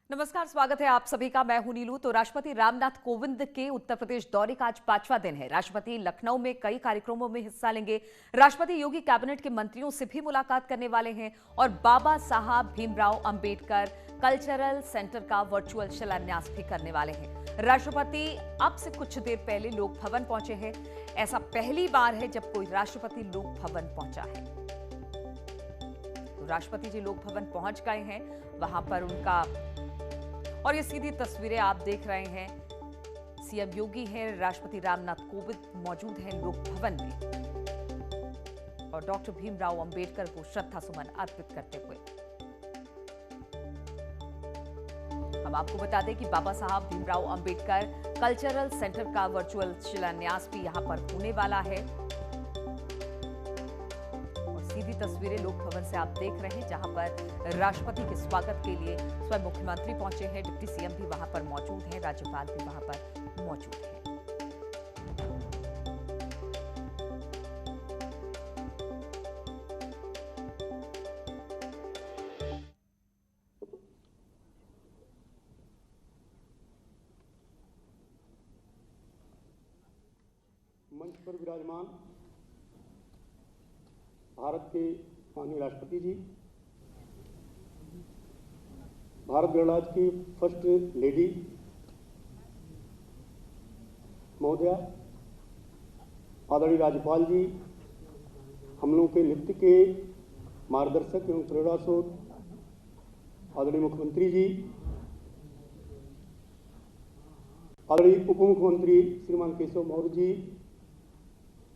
नमस्कार, स्वागत है आप सभी का। मैं हूं नीलू। तो राष्ट्रपति रामनाथ कोविंद के उत्तर प्रदेश दौरे का आज 5वां दिन है। राष्ट्रपति लखनऊ में कई कार्यक्रमों में हिस्सा लेंगे। राष्ट्रपति योगी कैबिनेट के मंत्रियों से भी मुलाकात करने वाले हैं और बाबा साहब भीमराव अंबेडकर कल्चरल सेंटर का वर्चुअल शिलान्यास भी करने वाले हैं। राष्ट्रपति अब से कुछ देर पहले लोक भवन पहुंचे हैं। ऐसा पहली बार है जब कोई राष्ट्रपति लोक भवन पहुंचा है। तो राष्ट्रपति जी लोक भवन पहुंच गए हैं, वहां पर उनका और ये सीधी तस्वीरें आप देख रहे हैं। सीएम योगी हैं, राष्ट्रपति रामनाथ कोविंद मौजूद हैं लोक भवन में और डॉक्टर भीमराव अंबेडकर को श्रद्धा सुमन अर्पित करते हुए। हम आपको बता दें कि बाबा साहब भीमराव अंबेडकर कल्चरल सेंटर का वर्चुअल शिलान्यास भी यहां पर होने वाला है। सीधी तस्वीरें लोक भवन से आप देख रहे हैं, जहां पर राष्ट्रपति के स्वागत के लिए स्वयं मुख्यमंत्री पहुंचे हैं, डिप्टी सीएम भी वहां पर मौजूद हैं, राज्यपाल भी वहां पर मौजूद हैं। मंच पर विराजमान भारत के माननीय राष्ट्रपति जी, भारत गणराज्य की फर्स्ट लेडी महोदया, आदरणीय राज्यपाल जी, हम लोगों के नृत्य के मार्गदर्शक एवं प्रेरणा स्रोत आदरणीय मुख्यमंत्री जी, आदरणीय उप मुख्यमंत्री श्रीमान केशव मौर्य जी,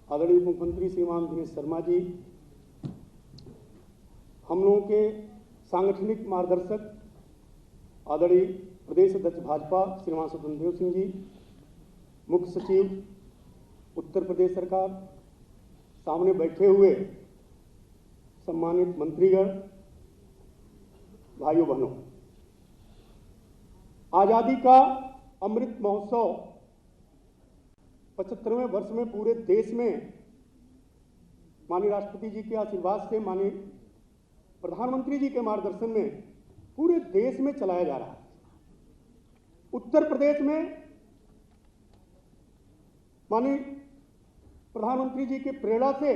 आदरणीय उप मुख्यमंत्री श्रीमान दिनेश शर्मा जी, हम लोगों के सांगठनिक मार्गदर्शक आदरणीय प्रदेश अध्यक्ष भाजपा श्रीमान स्वतंत्र देव सिंह जी, मुख्य सचिव उत्तर प्रदेश सरकार, सामने बैठे हुए सम्मानित मंत्रीगण, भाइयों बहनों, आजादी का अमृत महोत्सव 75वें वर्ष में पूरे देश में माननीय राष्ट्रपति जी के आशीर्वाद से, माननीय प्रधानमंत्री जी के मार्गदर्शन में पूरे देश में चलाया जा रहा है। उत्तर प्रदेश में माननीय प्रधानमंत्री जी की प्रेरणा से,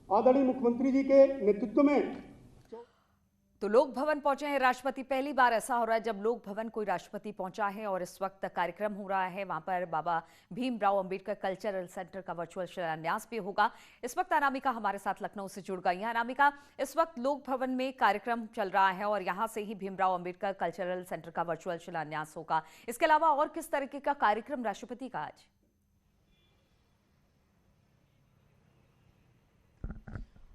आदरणीय मुख्यमंत्री जी के नेतृत्व में तो लोक भवन पहुंचे हैं राष्ट्रपति। पहली बार ऐसा हो रहा है जब लोक भवन कोई राष्ट्रपति पहुंचा है और इस वक्त कार्यक्रम हो रहा है। वहां पर बाबा भीमराव अंबेडकर कल्चरल सेंटर का वर्चुअल शिलान्यास भी होगा। इस वक्त अनामिका हमारे साथ लखनऊ से जुड़ गई हैं। अनामिका, इस वक्त लोक भवन में कार्यक्रम चल रहा है और यहां से ही भीमराव अंबेडकर कल्चरल सेंटर का वर्चुअल शिलान्यास होगा। इसके अलावा और किस तरीके का कार्यक्रम राष्ट्रपति का आज?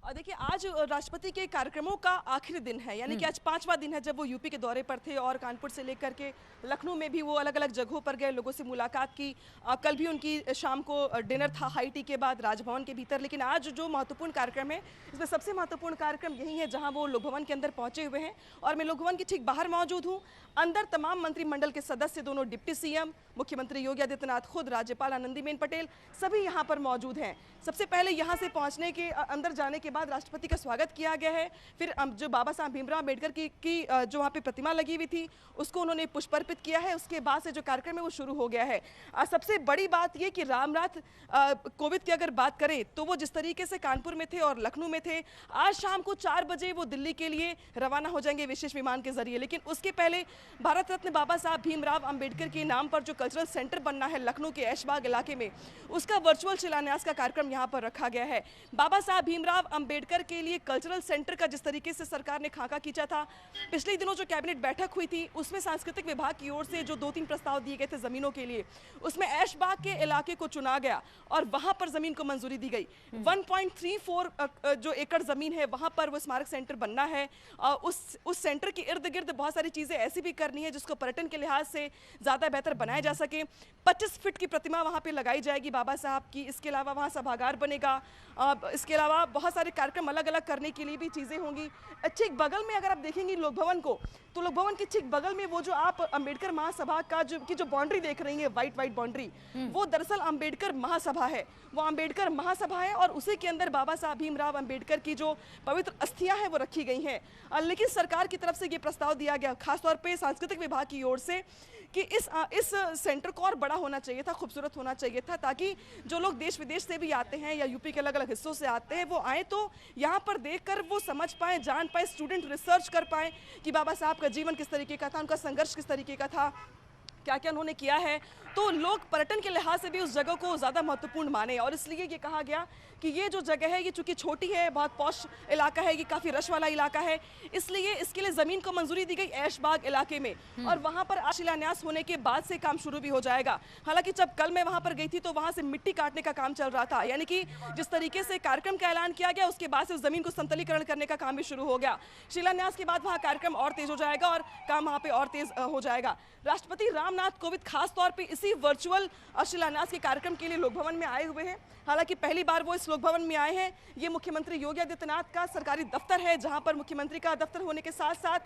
और देखिए, आज राष्ट्रपति के कार्यक्रमों का आखिरी दिन है, यानी कि आज 5वां दिन है जब वो यूपी के दौरे पर थे और कानपुर से लेकर के लखनऊ में भी वो अलग अलग जगहों पर गए, लोगों से मुलाकात की। कल भी उनकी शाम को डिनर था हाई टी के बाद राजभवन के भीतर। लेकिन आज जो महत्वपूर्ण कार्यक्रम है, इसमें सबसे महत्वपूर्ण कार्यक्रम यही है जहाँ वो लोक भवन के अंदर पहुंचे हुए हैं और मैं लोक भवन के ठीक बाहर मौजूद हूँ। अंदर तमाम मंत्रिमंडल के सदस्य, दोनों डिप्टी सीएम, मुख्यमंत्री योगी आदित्यनाथ खुद, राज्यपाल आनंदीबेन पटेल, सभी यहाँ पर मौजूद हैं। सबसे पहले यहाँ से पहुँचने के अंदर जाने के बाद राष्ट्रपति का स्वागत किया गया है। फिर जो बाबा साहब भीमराव अंबेडकर की जो वहाँ पे प्रतिमा लगी हुई थी उसको उन्होंने पुष्प अर्पित किया है। उसके बाद से जो कार्यक्रम है वो शुरू हो गया है। सबसे बड़ी बात ये कि रामनाथ कोविंद की अगर बात करें तो वो जिस तरीके से कानपुर में थे और लखनऊ में थे, आज शाम को 4 बजे वो दिल्ली के लिए रवाना हो जाएंगे विशेष विमान के जरिए। लेकिन उसके पहले भारत रत्न बाबा साहब भीमराव अंबेडकर के नाम पर जो कल्चरल सेंटर बनना है लखनऊ के ऐशबाग इलाके में, उसका वर्चुअल शिलान्यास का कार्यक्रम यहाँ पर रखा गया है। बाबा साहब भीमराव अंबेडकर के लिए कल्चरल सेंटर का जिस तरीके से सरकार ने खाका खींचा था, पिछले दिनों जो कैबिनेट बैठक हुई थी उसमें सांस्कृतिक विभाग की ओर से जो 2-3 प्रस्ताव दिए गए थे जमीनों के लिए, उसमें ऐशबाग के इलाके को चुना गया और वहां पर जमीन को मंजूरी दी गई। 1.34 जो एकड़ जमीन है वहां पर वो स्मारक सेंटर बनना है। उस सेंटर के इर्द गिर्द बहुत सारी चीजें ऐसी भी करनी है जिसको पर्यटन के लिहाज से ज्यादा बेहतर बनाया जा सके। 25 फीट की प्रतिमा वहां पे लगाई जाएगी बाबा साहब की। इसके अलावा वहां सभागार बनेगा। इसके अलावा बहुत सारे कार्यक्रम अलग अलग करने के लिए भी चीजें होंगी। ठीक बगल में अगर आप देखेंगे लोक भवन को, तो लोक भवन के ठीक बगल में वो जो आप अंबेडकर महासभा का जो बाउंड्री देख रही है, वाइट बाउंड्री, वो दरअसल अंबेडकर महासभा है। वो अंबेडकर महासभा है और उसी के अंदर बाबा साहब भीमराव अंबेडकर की जो पवित्र अस्थियां हैं वो रखी गई हैं। लेकिन सरकार की तरफ से ये प्रस्ताव दिया गया, खासतौर पे सांस्कृतिक विभाग की ओर से, कि इस सेंटर को और बड़ा होना चाहिए था, खूबसूरत होना चाहिए था, ताकि जो लोग देश विदेश से भी आते हैं या यूपी के अलग अलग हिस्सों से आते हैं, वो आए तो यहाँ पर देखकर वो समझ पाए, जान पाए, स्टूडेंट रिसर्च कर पाए कि बाबा साहब का जीवन किस तरीके का था, उनका संघर्ष किस तरीके का था, क्या क्या उन्होंने किया है। तो लोग पर्यटन के लिहाज से भी उस जगह को ज़्यादा महत्वपूर्ण माने और इसलिए ये कहा गया कि ये जो जगह है ये चूंकि छोटी है, बहुत पॉश इलाका है, ये काफ़ी रश वाला इलाका है, इसलिए इसके लिए ज़मीन को मंजूरी दी गई ऐशबाग इलाके में और वहाँ पर आज शिलान्यास होने के बाद से काम शुरू भी हो जाएगा। हालांकि जब कल मैं वहाँ पर गई थी तो वहाँ से मिट्टी काटने का काम चल रहा था, यानी कि जिस तरीके से कार्यक्रम का ऐलान किया गया उसके बाद से उस ज़मीन को समतलीकरण करने का काम भी शुरू हो गया। शिलान्यास के बाद वहाँ कार्यक्रम और तेज हो जाएगा और काम वहाँ पर और तेज हो जाएगा। राष्ट्रपति रामनाथ कोविंद खास तौर पर इसी वर्चुअल शिलान्यास के कार्यक्रम के लिए लोक भवन में आए हुए हैं। हालांकि पहली बार वो इस लोक भवन में आए हैं। ये मुख्यमंत्री योगी आदित्यनाथ का सरकारी दफ्तर है, जहां पर मुख्यमंत्री का दफ्तर होने के साथ साथ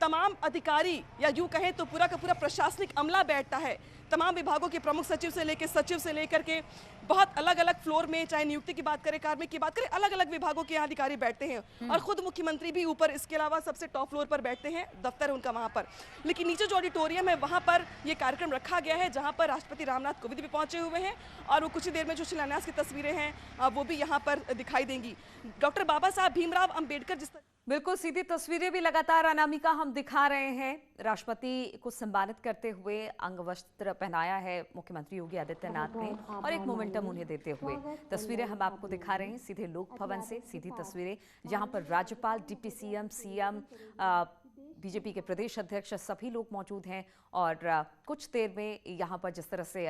तमाम अधिकारी या यूं कहें तो पूरा का पूरा प्रशासनिक अमला बैठता है। तमाम विभागों के प्रमुख सचिव से लेकर के बहुत अलग अलग फ्लोर में, चाहे नियुक्ति की बात करें, कार्मिक की बात करें, अलग अलग विभागों के यहाँ अधिकारी बैठते हैं और खुद मुख्यमंत्री भी ऊपर, इसके अलावा सबसे टॉप फ्लोर पर बैठते हैं, दफ्तर है उनका वहाँ पर। लेकिन नीचे जो ऑडिटोरियम है वहाँ पर ये कार्यक्रम रखा गया है, जहाँ पर राष्ट्रपति रामनाथ कोविंद भी पहुंचे हुए हैं और वो कुछ ही देर में जो शिलान्यास की तस्वीरें हैं वो भी यहाँ पर दिखाई देंगी। डॉक्टर बाबा साहब भीमराव अंबेडकर बिल्कुल सीधी तस्वीरें भी लगातार अनामिका हम दिखा रहे हैं। राष्ट्रपति को सम्मानित करते हुए अंग वस्त्र पहनाया है मुख्यमंत्री योगी आदित्यनाथ ने और एक मोमेंटम उन्हें देते हुए तस्वीरें हम आपको दिखा रहे हैं सीधे लोक भवन से। सीधी तस्वीरें जहां पर राज्यपाल, डिप्टी सीएम, बीजेपी के प्रदेश अध्यक्ष सभी लोग मौजूद हैं और कुछ देर में यहाँ पर जिस तरह से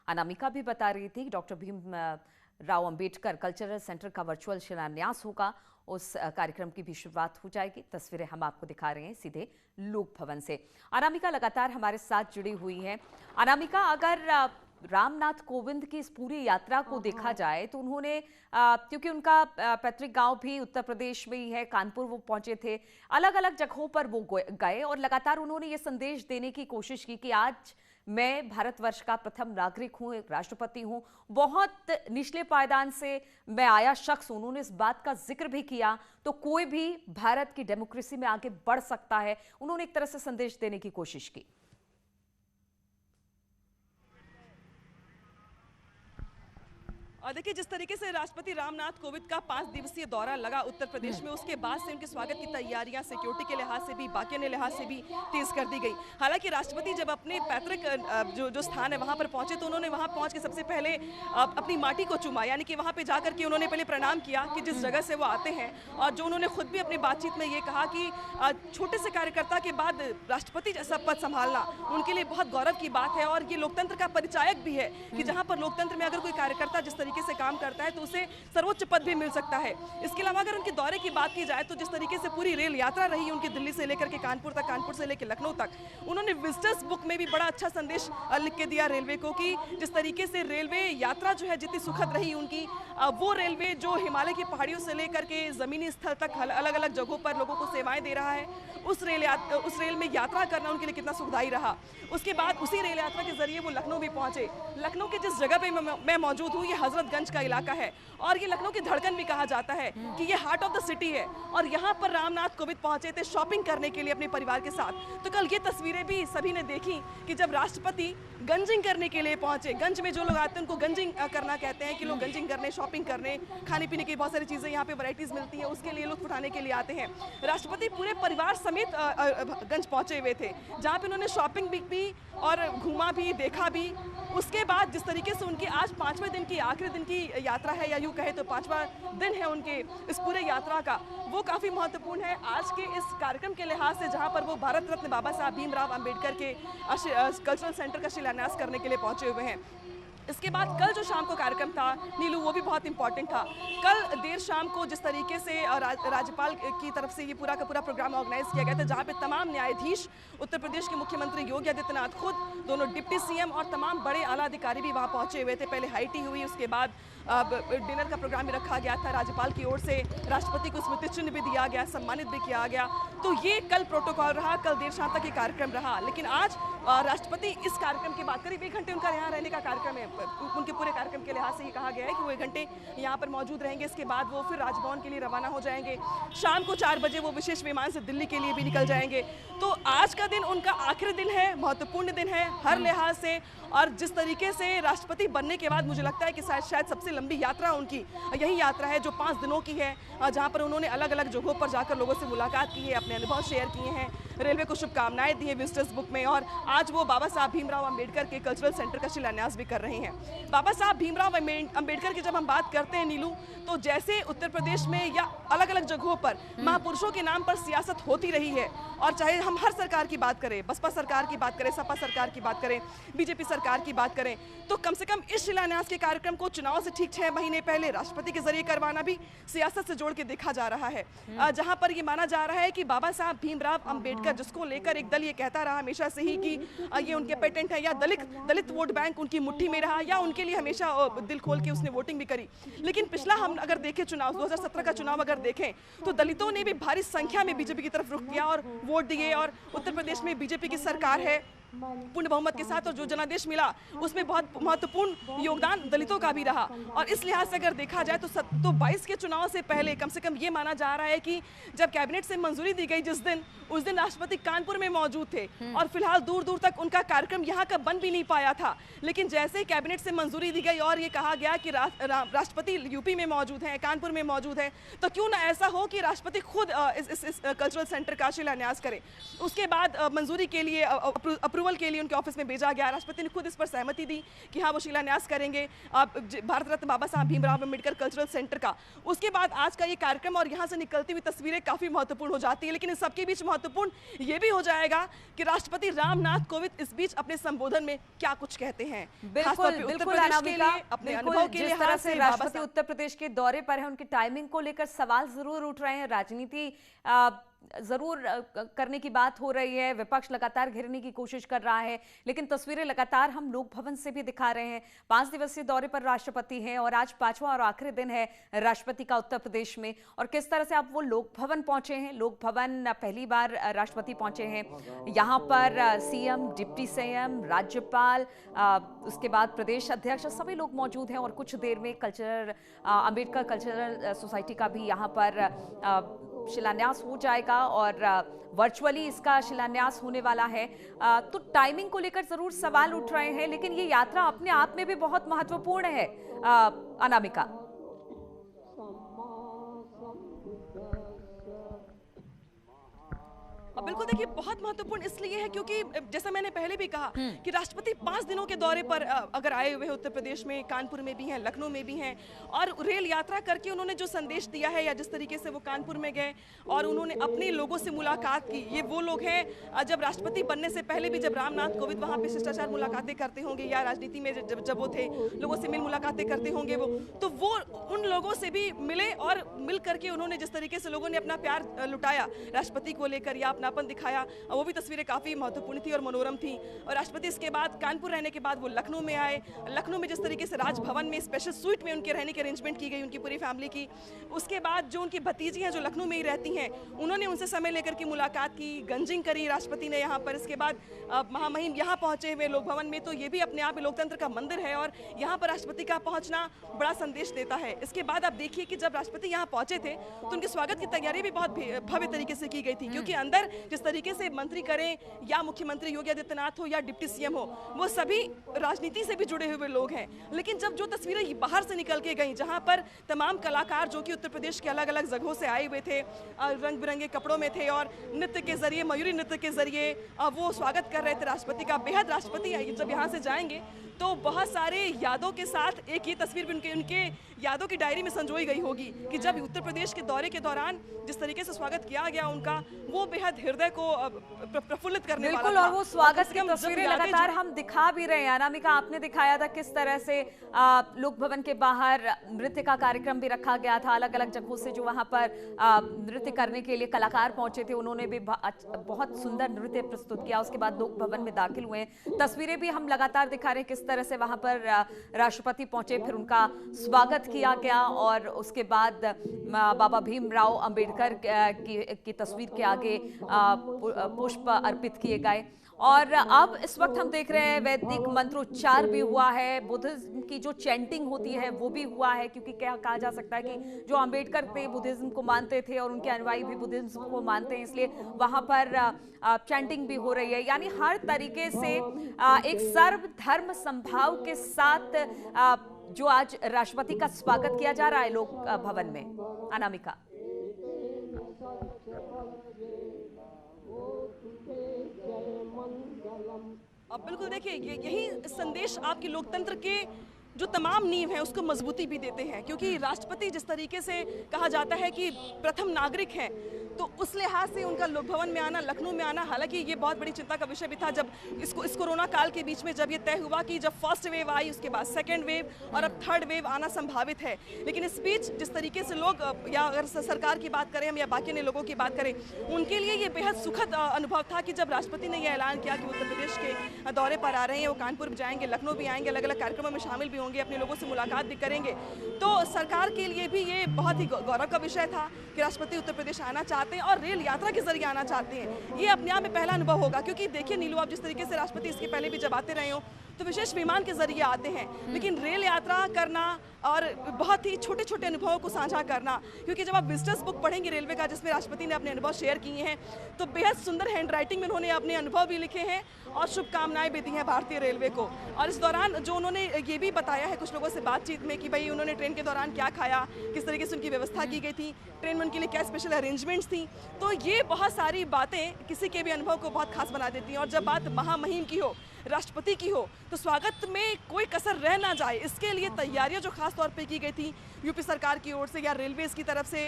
अनामिका भी बता रही थी doctor Bhimrao Ambedkar cultural centre का वर्चुअल शिलान्यास होगा, उस कार्यक्रम की भी शुरुआत हो जाएगी। तस्वीरें हम आपको दिखा रहे हैं सीधे लोक भवन से। अनामिका लगातार हमारे साथ जुड़ी हुई है। अनामिका, अगर रामनाथ कोविंद की इस पूरी यात्रा को देखा जाए तो उन्होंने क्योंकि उनका पैतृक गांव भी उत्तर प्रदेश में ही है, कानपुर वो पहुंचे थे, अलग अलग जगहों पर वो गए और लगातार उन्होंने ये संदेश देने की कोशिश की कि आज मैं भारतवर्ष का प्रथम नागरिक हूं, एक राष्ट्रपति हूं, बहुत निचले पायदान से मैं आया शख्स। उन्होंने इस बात का जिक्र भी किया तो कोई भी भारत की डेमोक्रेसी में आगे बढ़ सकता है, उन्होंने एक तरह से संदेश देने की कोशिश की। और देखिए जिस तरीके से राष्ट्रपति रामनाथ कोविंद का 5 दिवसीय दौरा लगा उत्तर प्रदेश में, उसके बाद से उनके स्वागत की तैयारियां सिक्योरिटी के लिहाज से भी, बाकी अन्य लिहाज से भी तेज कर दी गई। हालांकि राष्ट्रपति जब अपने पैतृक जो स्थान है वहां पर पहुंचे तो उन्होंने वहां पहुंच के सबसे पहले अपनी माटी को चूमा, यानी कि वहां पर जाकर के उन्होंने पहले प्रणाम किया कि जिस जगह से वो आते हैं। और जो उन्होंने खुद भी अपनी बातचीत में ये कहा कि छोटे से कार्यकर्ता के बाद राष्ट्रपति जैसा पद संभालना उनके लिए बहुत गौरव की बात है और ये लोकतंत्र का परिचायक भी है कि जहाँ पर लोकतंत्र में अगर कोई कार्यकर्ता जिस तरीके से काम करता है तो उसे सर्वोच्च पद भी मिल सकता है। इसके अलावा अगर उनके दौरे की बात की जाए तो जिस तरीके से पूरी रेल यात्रा रही उनकी दिल्ली से लेकर के कानपुर तक, कानपुर से लेकर लखनऊ तक, उन्होंने विजिटर्स बुक में भी बड़ा अच्छा संदेश लिख के दिया रेलवे को कि जिस तरीके से रेलवे यात्रा जो है जितनी सुखद रही उनकी, वो रेलवे जो हिमालय की पहाड़ियों से लेकर के जमीनी स्थल तक अलग अलग जगहों पर लोगों को सेवाएं दे रहा है, उस रेल में यात्रा करना उनके लिए कितना सुखदायी रहा। उसके बाद उसी रेल यात्रा के जरिए वो लखनऊ भी पहुंचे। लखनऊ के जिस जगह पे मैं मौजूद हूँ ये हजरतगंज का इलाका है और ये लखनऊ की धड़कन भी कहा जाता है कि ये हार्ट ऑफ द सिटी है और यहाँ पर रामनाथ कोविंद पहुंचे थे शॉपिंग करने के लिए अपने परिवार के साथ। तो कल ये तस्वीरें भी सभी ने देखी कि जब राष्ट्रपति गंजिंग करने के लिए पहुंचे, गंज में जो लोग आते हैं उनको गंजिंग करना कहते हैं कि लोग गंजिंग करने, शॉपिंग करने, खाने पीने की बहुत सारी चीज़ें यहाँ पे वैरायटीज़ मिलती है, उसके लिए लुत्फ उठाने के लिए आते हैं। राष्ट्रपति पूरे परिवार समेत गंज पहुंचे हुए थे जहाँ पे उन्होंने शॉपिंग भी की और घूमा भी, देखा भी। उसके बाद जिस तरीके से उनकी आज 5वें दिन की, आखिरी दिन की यात्रा है या यूँ कहे तो 5वां दिन है उनके इस पूरे यात्रा का, वो काफ़ी महत्वपूर्ण है आज के इस कार्यक्रम के लिहाज से, जहाँ पर वो भारत रत्न बाबा साहब भीमराव अंबेडकर के कल्चरल सेंटर का शिलान्यास करने के लिए पहुंचे हुए हैं। इसके बाद कल जो शाम को कार्यक्रम था नीलू, वो भी बहुत इंपॉर्टेंट था। कल देर शाम को जिस तरीके से राज्यपाल की तरफ से ये पूरा का पूरा प्रोग्राम ऑर्गेनाइज किया गया था, जहाँ पे तमाम न्यायाधीश, उत्तर प्रदेश के मुख्यमंत्री योगी आदित्यनाथ खुद, दोनों डिप्टी सीएम और तमाम बड़े आला अधिकारी भी वहाँ पहुंचे हुए थे। पहले हाई टी हुई, उसके बाद डिनर का प्रोग्राम भी रखा गया था। राज्यपाल की ओर से राष्ट्रपति को स्मृति चिन्ह भी दिया गया, सम्मानित भी किया गया। तो ये कल प्रोटोकॉल रहा, कल देर शाम तक ये कार्यक्रम रहा। लेकिन आज राष्ट्रपति इस कार्यक्रम की बात, करीब 1 घंटे उनका यहाँ रहने का कार्यक्रम है। उनके पूरे कार्यक्रम के लिहाज से ये कहा गया है कि वो 1 घंटे यहाँ पर मौजूद रहेंगे। इसके बाद वो फिर राजभवन के लिए रवाना हो जाएंगे। शाम को 4 बजे वो विशेष विमान से दिल्ली के लिए भी निकल जाएंगे। तो आज का दिन उनका आखिरी दिन है, महत्वपूर्ण दिन है हर लिहाज से। और जिस तरीके से राष्ट्रपति बनने के बाद मुझे लगता है कि शायद सबसे लंबी यात्रा उनकी यही यात्रा है, जो 5 दिनों की है, जहाँ पर उन्होंने अलग अलग जगहों पर जाकर लोगों से मुलाकात की है, अपने अनुभव शेयर किए हैं, रेलवे को शुभकामनाएं दी है विजिटर्स बुक में। और आज वो बाबा साहब भीमराव अंबेडकर के कल्चरल सेंटर का शिलान्यास भी कर रहे हैं। बाबा साहब भीमराव अंबेडकर की जब हम बात करते हैं नीलू, तो जैसे उत्तर प्रदेश में या अलग अलग जगहों पर महापुरुषों के नाम पर सियासत होती रही है, और चाहे हम हर सरकार की बात करें, बसपा सरकार की बात करें, सपा सरकार की बात करें, बीजेपी सरकार की बात करें, तो कम से कम इस शिलान्यास के कार्यक्रम को चुनाव से ठीक 6 महीने पहले राष्ट्रपति के जरिए करवाना भी सियासत से जोड़ के देखा जा रहा है। जहां पर ये माना जा रहा है कि बाबा साहब भीमराव अंबेडकर, जिसको लेकर एक दल ये कहता रहा हमेशा से ही कि ये उनके पेटेंट है, या दलित वोट बैंक उनकी मुट्ठी में रहा, या उनके लिए हमेशा दिल खोल के उसने वोटिंग भी करी। लेकिन पिछला हम अगर देखें चुनाव, 2017 का चुनाव अगर देखें, तो दलितों ने भी भारी संख्या में बीजेपी की तरफ रुख किया और वोट दिए। और उत्तर प्रदेश में बीजेपी की सरकार है पूर्ण बहुमत के साथ, और जो जनादेश मिला उसमें बहुत महत्वपूर्ण योगदान दलितों का भी रहा। और इस लिहाज से अगर देखा जाए तो 22 के चुनाव से पहले कम से कम ये माना जा रहा है कि जब कैबिनेट से मंजूरी दी गई उस दिन राष्ट्रपति कानपुर में मौजूद थे, और फिलहाल दूर दूर तक उनका कार्यक्रम यहाँ का बन भी नहीं पाया था। लेकिन जैसे ही कैबिनेट से मंजूरी दी गई और ये कहा गया कि राष्ट्रपति यूपी में मौजूद है, कानपुर में मौजूद है, तो क्यों ना ऐसा हो कि राष्ट्रपति खुद इस कल्चरल सेंटर का शिलान्यास करें। उसके बाद मंजूरी के लिए, अप्रूवल के लिए उनके ऑफिस में भेजा गया। राष्ट्रपति ने खुद इस पर सहमति दी कि हाँ वो शिलान्यास करेंगे भारत रत्न बाबा साहब भीमराव अंबेडकर कल्चरल सेंटर का। उसके बाद आज का ये कार्यक्रम और यहाँ से निकलती हुई तस्वीरें काफी महत्वपूर्ण हो जाती है। लेकिन इस सबके बीच महत्वपूर्ण ये भी हो जाएगा कि राष्ट्रपति रामनाथ कोविंद इस बीच अपने संबोधन में क्या कुछ कहते हैं। बिल्कुल बिल्कुल अनामिका, अपने अनुभव के जिस तरह से राष्ट्रपति उत्तर प्रदेश के दौरे पर है, उनकी टाइमिंग को लेकर सवाल जरूर उठ रहे हैं। राजनीति जरूर करने की बात हो रही है, विपक्ष लगातार घेरने की कोशिश कर रहा है, लेकिन तस्वीरें लगातार हम लोक भवन से भी दिखा रहे हैं। 5 दिवसीय दौरे पर राष्ट्रपति हैं और आज 5वां और आखिरी दिन है राष्ट्रपति का उत्तर प्रदेश में। और किस तरह से आप वो लोक भवन पहुंचे हैं, लोक भवन पहली बार राष्ट्रपति पहुंचे हैं। यहाँ पर सीएम, डिप्टी सीएम, राज्यपाल, उसके बाद प्रदेश अध्यक्ष, सभी लोग मौजूद हैं। और कुछ देर में अंबेडकर कल्चरल सोसाइटी का भी यहाँ पर शिलान्यास हो जाएगा और वर्चुअली इसका शिलान्यास होने वाला है। तो टाइमिंग को लेकर जरूर सवाल उठ रहे हैं, लेकिन ये यात्रा अपने आप में भी बहुत महत्वपूर्ण है अनामिका। बिल्कुल, देखिए बहुत महत्वपूर्ण इसलिए है क्योंकि जैसा मैंने पहले भी कहा कि राष्ट्रपति 5 दिनों के दौरे पर अगर आए हुए हैं उत्तर प्रदेश में, कानपुर में भी हैं, लखनऊ में भी हैं, और रेल यात्रा करके उन्होंने जो संदेश दिया है, या जिस तरीके से वो कानपुर में गए और उन्होंने अपने लोगों से मुलाकात की, ये वो लोग हैं जब राष्ट्रपति बनने से पहले भी जब रामनाथ कोविंद वहाँ पे शिष्टाचार मुलाकातें करते होंगे, या राजनीति में जब वो थे, लोगों से मिल मुलाकातें करते होंगे वो उन लोगों से भी मिले, और मिल करके उन्होंने जिस तरीके से लोगों ने अपना प्यार लुटाया राष्ट्रपति को लेकर या अपनापन दिखाया, वो भी तस्वीरें काफी महत्वपूर्ण थी और मनोरम थी। और राष्ट्रपति इसके बाद कानपुर रहने के बाद वो लखनऊ में आए। लखनऊ में जिस तरीके से राजभवन में स्पेशल स्वीट में उनके रहने की अरेंजमेंट की गई उनकी पूरी फैमिली की। उसके बाद जो उनकी भतीजी हैं जो लखनऊ में ही रहती हैं, उन्होंने उनसे समय लेकर की मुलाकात की, गंजिंग करी राष्ट्रपति ने यहाँ पर। इसके बाद महामहिम यहाँ पहुंचे हुए लोक भवन में, तो ये भी अपने आप में लोकतंत्र का मंदिर है और यहाँ पर राष्ट्रपति का पहुंचना बड़ा संदेश देता है। इसके बाद आप देखिए कि जब राष्ट्रपति यहाँ पहुंचे थे तो उनके स्वागत की तैयारी भी बहुत भव्य तरीके से की गई थी, क्योंकि अंदर जिस तरीके से मंत्री करें, या मुख्यमंत्री योगी आदित्यनाथ हो या डिप्टी सीएम हो, वो सभी राजनीति से भी जुड़े हुए लोग हैं। लेकिन जब जो तस्वीरें बाहर से निकल के गई, जहां पर तमाम कलाकार जो कि उत्तर प्रदेश के अलग अलग जगहों से आए हुए थे, रंग बिरंगे कपड़ों में थे और नृत्य के जरिए, मयूरी नृत्य के जरिए वो स्वागत कर रहे थे राष्ट्रपति का। बेहद राष्ट्रपति जब यहाँ से जाएंगे तो बहुत सारे यादों के साथ एक ये तस्वीर भी उनके यादों की डायरी में संजोई गई होगी कि जब उत्तर प्रदेश के दौरे के दौरान जिस तरीके से स्वागत किया गया उनका, वो बेहद हृदय को प्रफुल्लित करने वाला बिल्कुल। था। और वो स्वागत की जब तस्वीरें यादें लगातार हम दिखा भी रहे हैं। अनामिका, आपने दिखाया था किस तरह से लोक भवन के बाहर नृत्य का कार्यक्रम भी रखा गया था। अलग अलग जगहों से जो वहां पर नृत्य करने के लिए कलाकार पहुंचे थे, उन्होंने भी बहुत सुंदर नृत्य प्रस्तुत किया। उसके बाद लोक भवन में दाखिल हुए। तस्वीरें भी हम लगातार दिखा रहे हैं किस तरह से वहां पर राष्ट्रपति पहुंचे, फिर उनका स्वागत किया गया और उसके बाद बाबा भीमराव अंबेडकर की तस्वीर के आगे पुष्प अर्पित किए गए। और अब इस वक्त हम देख रहे हैं वैदिक मंत्रोच्चार भी हुआ है, बुद्धिज्म की जो चैंटिंग होती है वो भी हुआ है, क्योंकि क्या कहा जा सकता है कि जो अंबेडकर थे बुद्धिज्म को मानते थे और उनके अनुयायी भी बुद्धिज्म को मानते हैं, इसलिए वहां पर चैंटिंग भी हो रही है। यानी हर तरीके से एक सर्वधर्म समभाव के साथ जो आज राष्ट्रपति का स्वागत किया जा रहा है लोक भवन में। अनामिका, अब बिल्कुल देखिए, यही संदेश आपके लोकतंत्र के जो तमाम नींव हैं उसको मजबूती भी देते हैं, क्योंकि राष्ट्रपति जिस तरीके से कहा जाता है कि प्रथम नागरिक हैं, तो उस लिहाज से उनका लोक भवन में आना, लखनऊ में आना, हालांकि ये बहुत बड़ी चिंता का विषय भी था जब इस कोरोना काल के बीच में जब ये तय हुआ कि जब फर्स्ट वेव आई, उसके बाद सेकेंड वेव और अब थर्ड वेव आना संभावित है। लेकिन इस बीच जिस तरीके से लोग, या अगर सरकार की बात करें हम या बाकी अन्य लोगों की बात करें, उनके लिए ये बेहद सुखद अनुभव था कि जब राष्ट्रपति ने यह ऐलान किया कि वो उत्तर प्रदेश के दौरे पर आ रहे हैं, वो कानपुर भी जाएंगे, लखनऊ भी आएंगे, अलग अलग कार्यक्रमों में शामिल भी होंगे, अपने लोगों से मुलाकात भी करेंगे। तो सरकार के लिए भी ये बहुत ही गौरव का विषय था कि राष्ट्रपति उत्तर प्रदेश आना चाहते हैं और रेल यात्रा के जरिए आना चाहते हैं। ये अपने आप में पहला अनुभव होगा, क्योंकि देखिए नीलू, आप जिस तरीके से राष्ट्रपति इसके पहले भी जब आते रहे हो तो विशेष विमान के जरिए आते हैं, लेकिन रेल यात्रा करना और बहुत ही छोटे छोटे अनुभवों को साझा करना, क्योंकि जब आप विजिटर्स बुक पढ़ेंगे रेलवे का जिसमें राष्ट्रपति ने अपने अनुभव शेयर किए हैं, तो बेहद सुंदर हैंड राइटिंग में उन्होंने अपने अनुभव भी लिखे हैं और शुभकामनाएं भी दी हैं भारतीय रेलवे को। और इस दौरान जो उन्होंने ये भी बताया है कुछ लोगों से बातचीत में कि भाई उन्होंने ट्रेन के दौरान क्या खाया, किस तरीके से उनकी व्यवस्था की गई थी, ट्रेन में उनके लिए क्या स्पेशल अरेंजमेंट्स थी, तो ये बहुत सारी बातें किसी के भी अनुभव को बहुत खास बना देती हैं। और जब बात महामहिम की हो, राष्ट्रपति की हो, तो स्वागत में कोई कसर रह ना जाए, इसके लिए तैयारियां जो खास तौर पे की गई थी यूपी सरकार की ओर से या रेलवेज की तरफ से,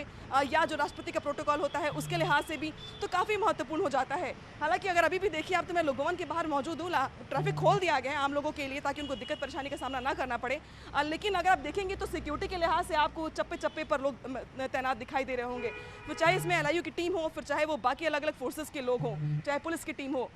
या जो राष्ट्रपति का प्रोटोकॉल होता है उसके लिहाज से भी, तो काफ़ी महत्वपूर्ण हो जाता है। हालांकि अगर अभी भी देखिए आप, तो मैं लोक भवन के बाहर मौजूद हूँ, ट्रैफिक खोल दिया गया है आम लोगों के लिए ताकि उनको दिक्कत परेशानी का सामना ना करना पड़े, लेकिन अगर आप देखेंगे तो सिक्योरिटी के लिहाज से आपको चप्पे चप्पे पर लोग तैनात दिखाई दे रहे होंगे, तो चाहे इसमें LIU की टीम हो, फिर चाहे वो बाकी अलग अलग फोर्सेस के लोग हों, चाहे पुलिस की टीम हो,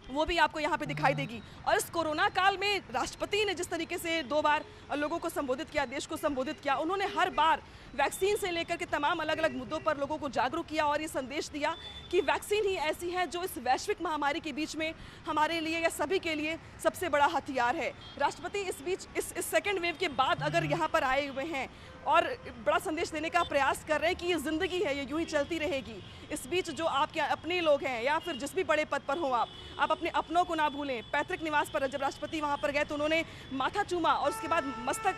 वो भी आपको यहाँ पे दिखाई देगी। और इस कोरोना काल में राष्ट्रपति ने जिस तरीके से 2 बार लोगों को संबोधित किया, देश को संबोधित किया, उन्होंने हर बार वैक्सीन से लेकर के तमाम अलग अलग मुद्दों पर लोगों को जागरूक किया और ये संदेश दिया कि वैक्सीन ही ऐसी है जो इस वैश्विक महामारी के बीच में हमारे लिए या सभी के लिए सबसे बड़ा हथियार है। राष्ट्रपति इस बीच इस सेकेंड वेव के बाद अगर यहाँ पर आए हुए हैं और बड़ा संदेश देने का प्रयास कर रहे हैं कि ये ज़िंदगी है, ये यूं ही चलती रहेगी। इस बीच जो आपके अपने लोग हैं या फिर जिस भी बड़े पद पर हो आप अपने अपनों को ना भूलें। पैतृक निवास पर जब राष्ट्रपति वहाँ पर गए तो उन्होंने माथा चूमा और उसके बाद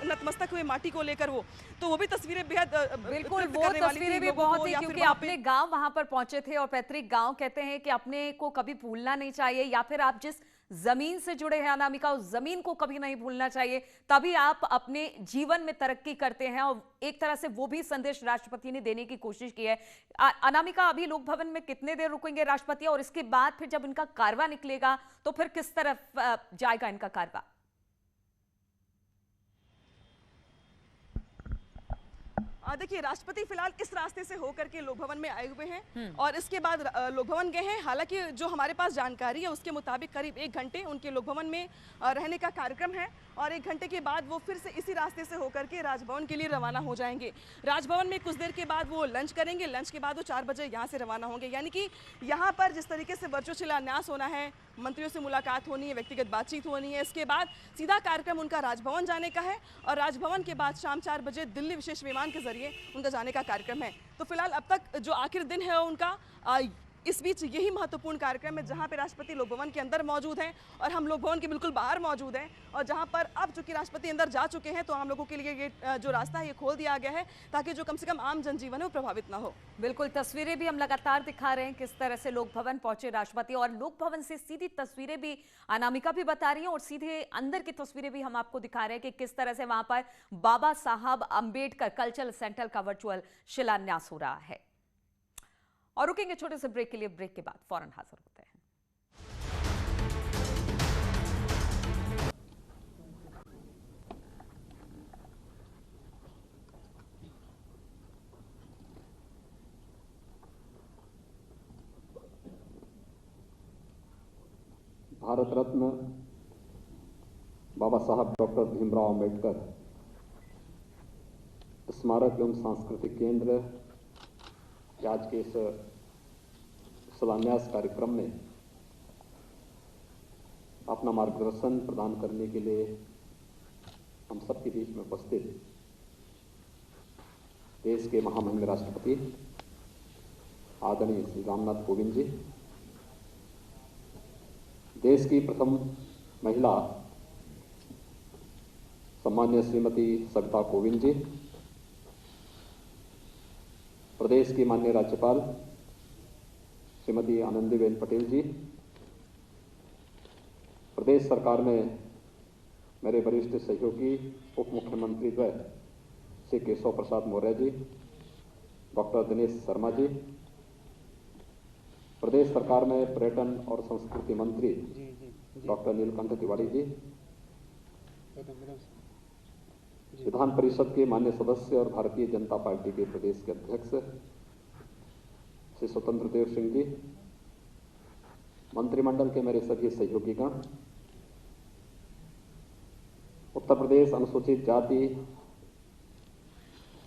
नतमस्तक हुए माटी को लेकर वो भी तस्वीरें बेहद बिल्कुल, वो तस्वीरें भी बहुत ही, क्योंकि अपने गांव वहां पर पहुंचे थे और पैतृक गांव कहते हैं कि अपने को कभी भूलना नहीं चाहिए, या फिर आप जिस जमीन से जुड़े हैं अनामिका, उस जमीन को कभी नहीं भूलना चाहिए, तभी आप अपने जीवन में तरक्की करते हैं। और एक तरह से वो भी संदेश राष्ट्रपति ने देने की कोशिश की है। अनामिका, अभी लोक भवन में कितने देर रुकेंगे राष्ट्रपति, और इसके बाद फिर जब इनका कारवा निकलेगा तो फिर किस तरफ जाएगा इनका कारवा? देखिए, राष्ट्रपति फिलहाल इस रास्ते से होकर के लोक भवन में आए हुए हैं और इसके बाद लोक भवन गए हैं। हालांकि जो हमारे पास जानकारी है उसके मुताबिक करीब 1 घंटे उनके लोक भवन में रहने का कार्यक्रम है और 1 घंटे के बाद वो फिर से इसी रास्ते से होकर के राजभवन के लिए रवाना हो जाएंगे। राजभवन में कुछ देर के बाद वो लंच करेंगे, लंच के बाद वो 4 बजे यहाँ से रवाना होंगे। यानी कि यहाँ पर जिस तरीके से वर्चुअल शिलान्यास होना है, मंत्रियों से मुलाकात होनी है, व्यक्तिगत बातचीत होनी है, इसके बाद सीधा कार्यक्रम उनका राजभवन जाने का है और राजभवन के बाद शाम 4 बजे दिल्ली विशेष विमान के जरिए उनका जाने का कार्यक्रम है। तो फिलहाल अब तक जो आखिर दिन है उनका, इस बीच यही महत्वपूर्ण कार्यक्रम है जहां पे राष्ट्रपति लोक भवन के अंदर मौजूद हैं और हम लोक भवन के बिल्कुल बाहर मौजूद हैं और जहां पर अब चूंकि राष्ट्रपति अंदर जा चुके हैं तो आम लोगों के लिए ये जो रास्ता है ये खोल दिया गया है ताकि जो कम से कम आम जनजीवन है वो प्रभावित ना हो। बिल्कुल, तस्वीरें भी हम लगातार दिखा रहे हैं किस तरह से लोक भवन पहुंचे राष्ट्रपति, और लोक भवन से सीधी तस्वीरें भी अनामिका भी बता रही हैं और सीधे अंदर की तस्वीरें भी हम आपको दिखा रहे हैं कि किस तरह से वहां पर बाबा साहब अंबेडकर कल्चरल सेंटर का वर्चुअल शिलान्यास हो रहा है। और रुकेंगे छोटे से ब्रेक के लिए। ब्रेक के बाद फौरन हाजिर होते हैं। भारत रत्न बाबा साहब डॉक्टर भीमराव अंबेडकर स्मारक एवं सांस्कृतिक केंद्र के आज के इस शिलान्यास कार्यक्रम में अपना मार्गदर्शन प्रदान करने के लिए हम सबके बीच में उपस्थित देश के महामहिम राष्ट्रपति आदरणीय श्री रामनाथ कोविंद जी, देश की प्रथम महिला सम्मान्य श्रीमती सविता कोविंद जी, प्रदेश की माननीय राज्यपाल श्रीमती आनंदीबेन पटेल जी, प्रदेश सरकार में मेरे वरिष्ठ सहयोगी उप मुख्यमंत्री द्वय श्री केशव प्रसाद मौर्य जी, डॉक्टर दिनेश शर्मा जी, प्रदेश सरकार में पर्यटन और संस्कृति मंत्री डॉक्टर नीलकंठ तिवारी जी, विधान परिषद के माननीय सदस्य और भारतीय जनता पार्टी के प्रदेश के अध्यक्ष श्री स्वतंत्र देव सिंह जी, मंत्रिमंडल के मेरे सभी सहयोगीगण, उत्तर प्रदेश अनुसूचित जाति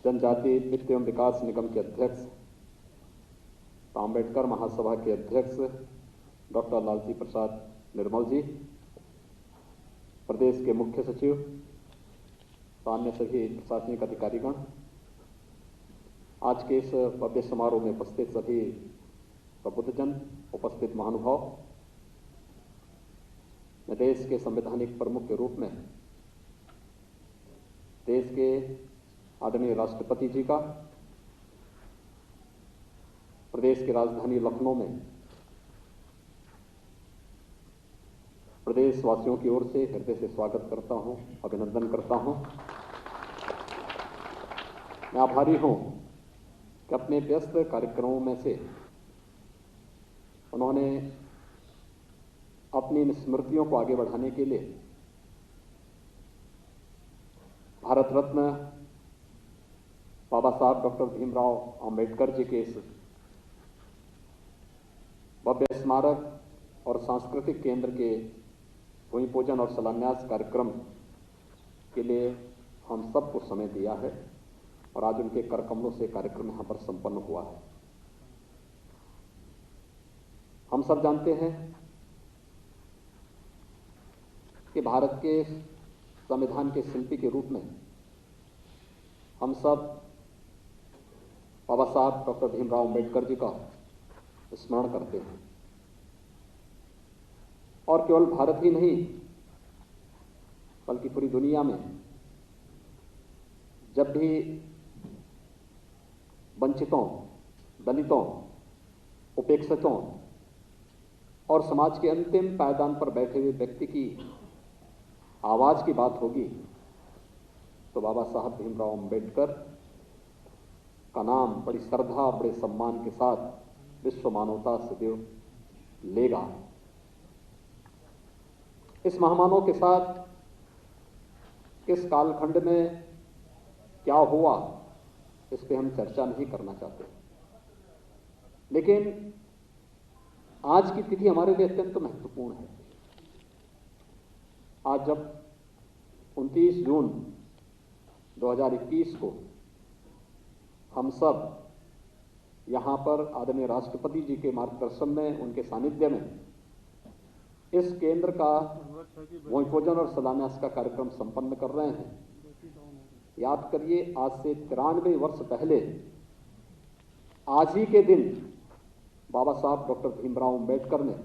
जनजाति वित्त एवं विकास निगम के अध्यक्ष, अम्बेडकर महासभा के अध्यक्ष डॉक्टर लालजी प्रसाद निर्मल जी, प्रदेश के मुख्य सचिव, अन्य सभी प्रशासनिक अधिकारीगण, आज के इस भव्य समारोह में उपस्थित सभी प्रबुद्धजन, उपस्थित महानुभाव, मैं देश के संवैधानिक प्रमुख के रूप में देश के आदरणीय राष्ट्रपति जी का प्रदेश की राजधानी लखनऊ में प्रदेशवासियों की ओर से हृदय से स्वागत करता हूं, अभिनंदन करता हूं। मैं आभारी हूं कि अपने व्यस्त कार्यक्रमों में से उन्होंने अपनी स्मृतियों को आगे बढ़ाने के लिए भारत रत्न बाबा साहब डॉक्टर भीमराव अंबेडकर जी के इस भव्य स्मारक और सांस्कृतिक केंद्र के भूमि पूजन और शिलान्यास कार्यक्रम के लिए हम सबको समय दिया है और आज उनके कर कमलों से कार्यक्रम यहां पर संपन्न हुआ है। हम सब जानते हैं कि भारत के संविधान के शिल्पी के रूप में हम सब बाबा साहब डॉक्टर भीमराव अंबेडकर जी का स्मरण करते हैं और केवल भारत ही नहीं बल्कि पूरी दुनिया में जब भी वंचितों, दलितों, उपेक्षितों और समाज के अंतिम पायदान पर बैठे हुए व्यक्ति की आवाज की बात होगी तो बाबा साहब भीमराव अंबेडकर का नाम बड़ी श्रद्धा और बड़े सम्मान के साथ विश्व मानवता सदैव लेगा। इस महामानव के साथ किस कालखंड में क्या हुआ इस पे हम चर्चा नहीं करना चाहते, लेकिन आज की तिथि हमारे लिए अत्यंत महत्वपूर्ण है। आज जब 29 जून 2021 को हम सब यहाँ पर आदरणीय राष्ट्रपति जी के मार्गदर्शन में, उनके सानिध्य में इस केंद्र का भूमि पूजन और शिलान्यास का कार्यक्रम संपन्न कर रहे हैं, याद करिए आज से 93 वर्ष पहले आज ही के दिन बाबा साहब डॉक्टर भीमराव अंबेडकर ने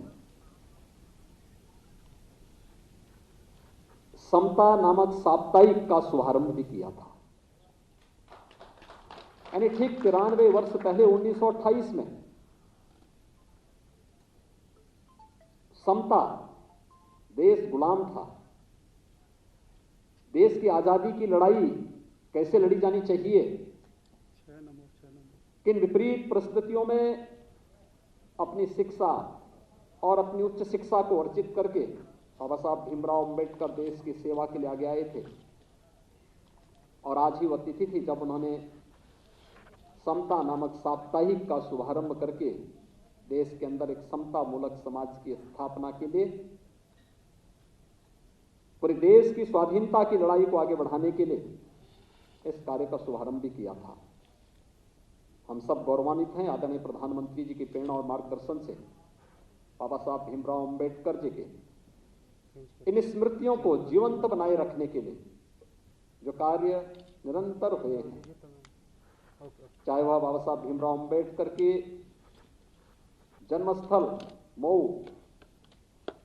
समता नामक साप्ताहिक का शुभारंभ भी किया था। यानी ठीक 93 वर्ष पहले 1928 में समता, देश गुलाम था, देश की आजादी की लड़ाई कैसे लड़ी जानी चाहिए, किन विपरीत परिस्थितियों में अपनी शिक्षा और अपनी उच्च शिक्षा को अर्जित करके बाबा साहब भीमराव अंबेडकर देश की सेवा के लिए आगे आए थे। और आज ही वह तिथि थी जब उन्होंने समता नामक साप्ताहिक का शुभारंभ करके देश के अंदर एक समता मूलक समाज की स्थापना के लिए, पूरे देश की स्वाधीनता की लड़ाई को आगे बढ़ाने के लिए इस कार्य का शुभारंभ भी किया था। हम सब गौरवान्वित हैं आदरणीय प्रधानमंत्री जी की प्रेरणा और मार्गदर्शन से बाबा साहब भीमराव अंबेडकर जी के इन स्मृतियों को जीवंत बनाए रखने के लिए जो कार्य निरंतर हुए हैं, चाहे वह बाबा साहब भीमराव अंबेडकर के जन्मस्थल मऊ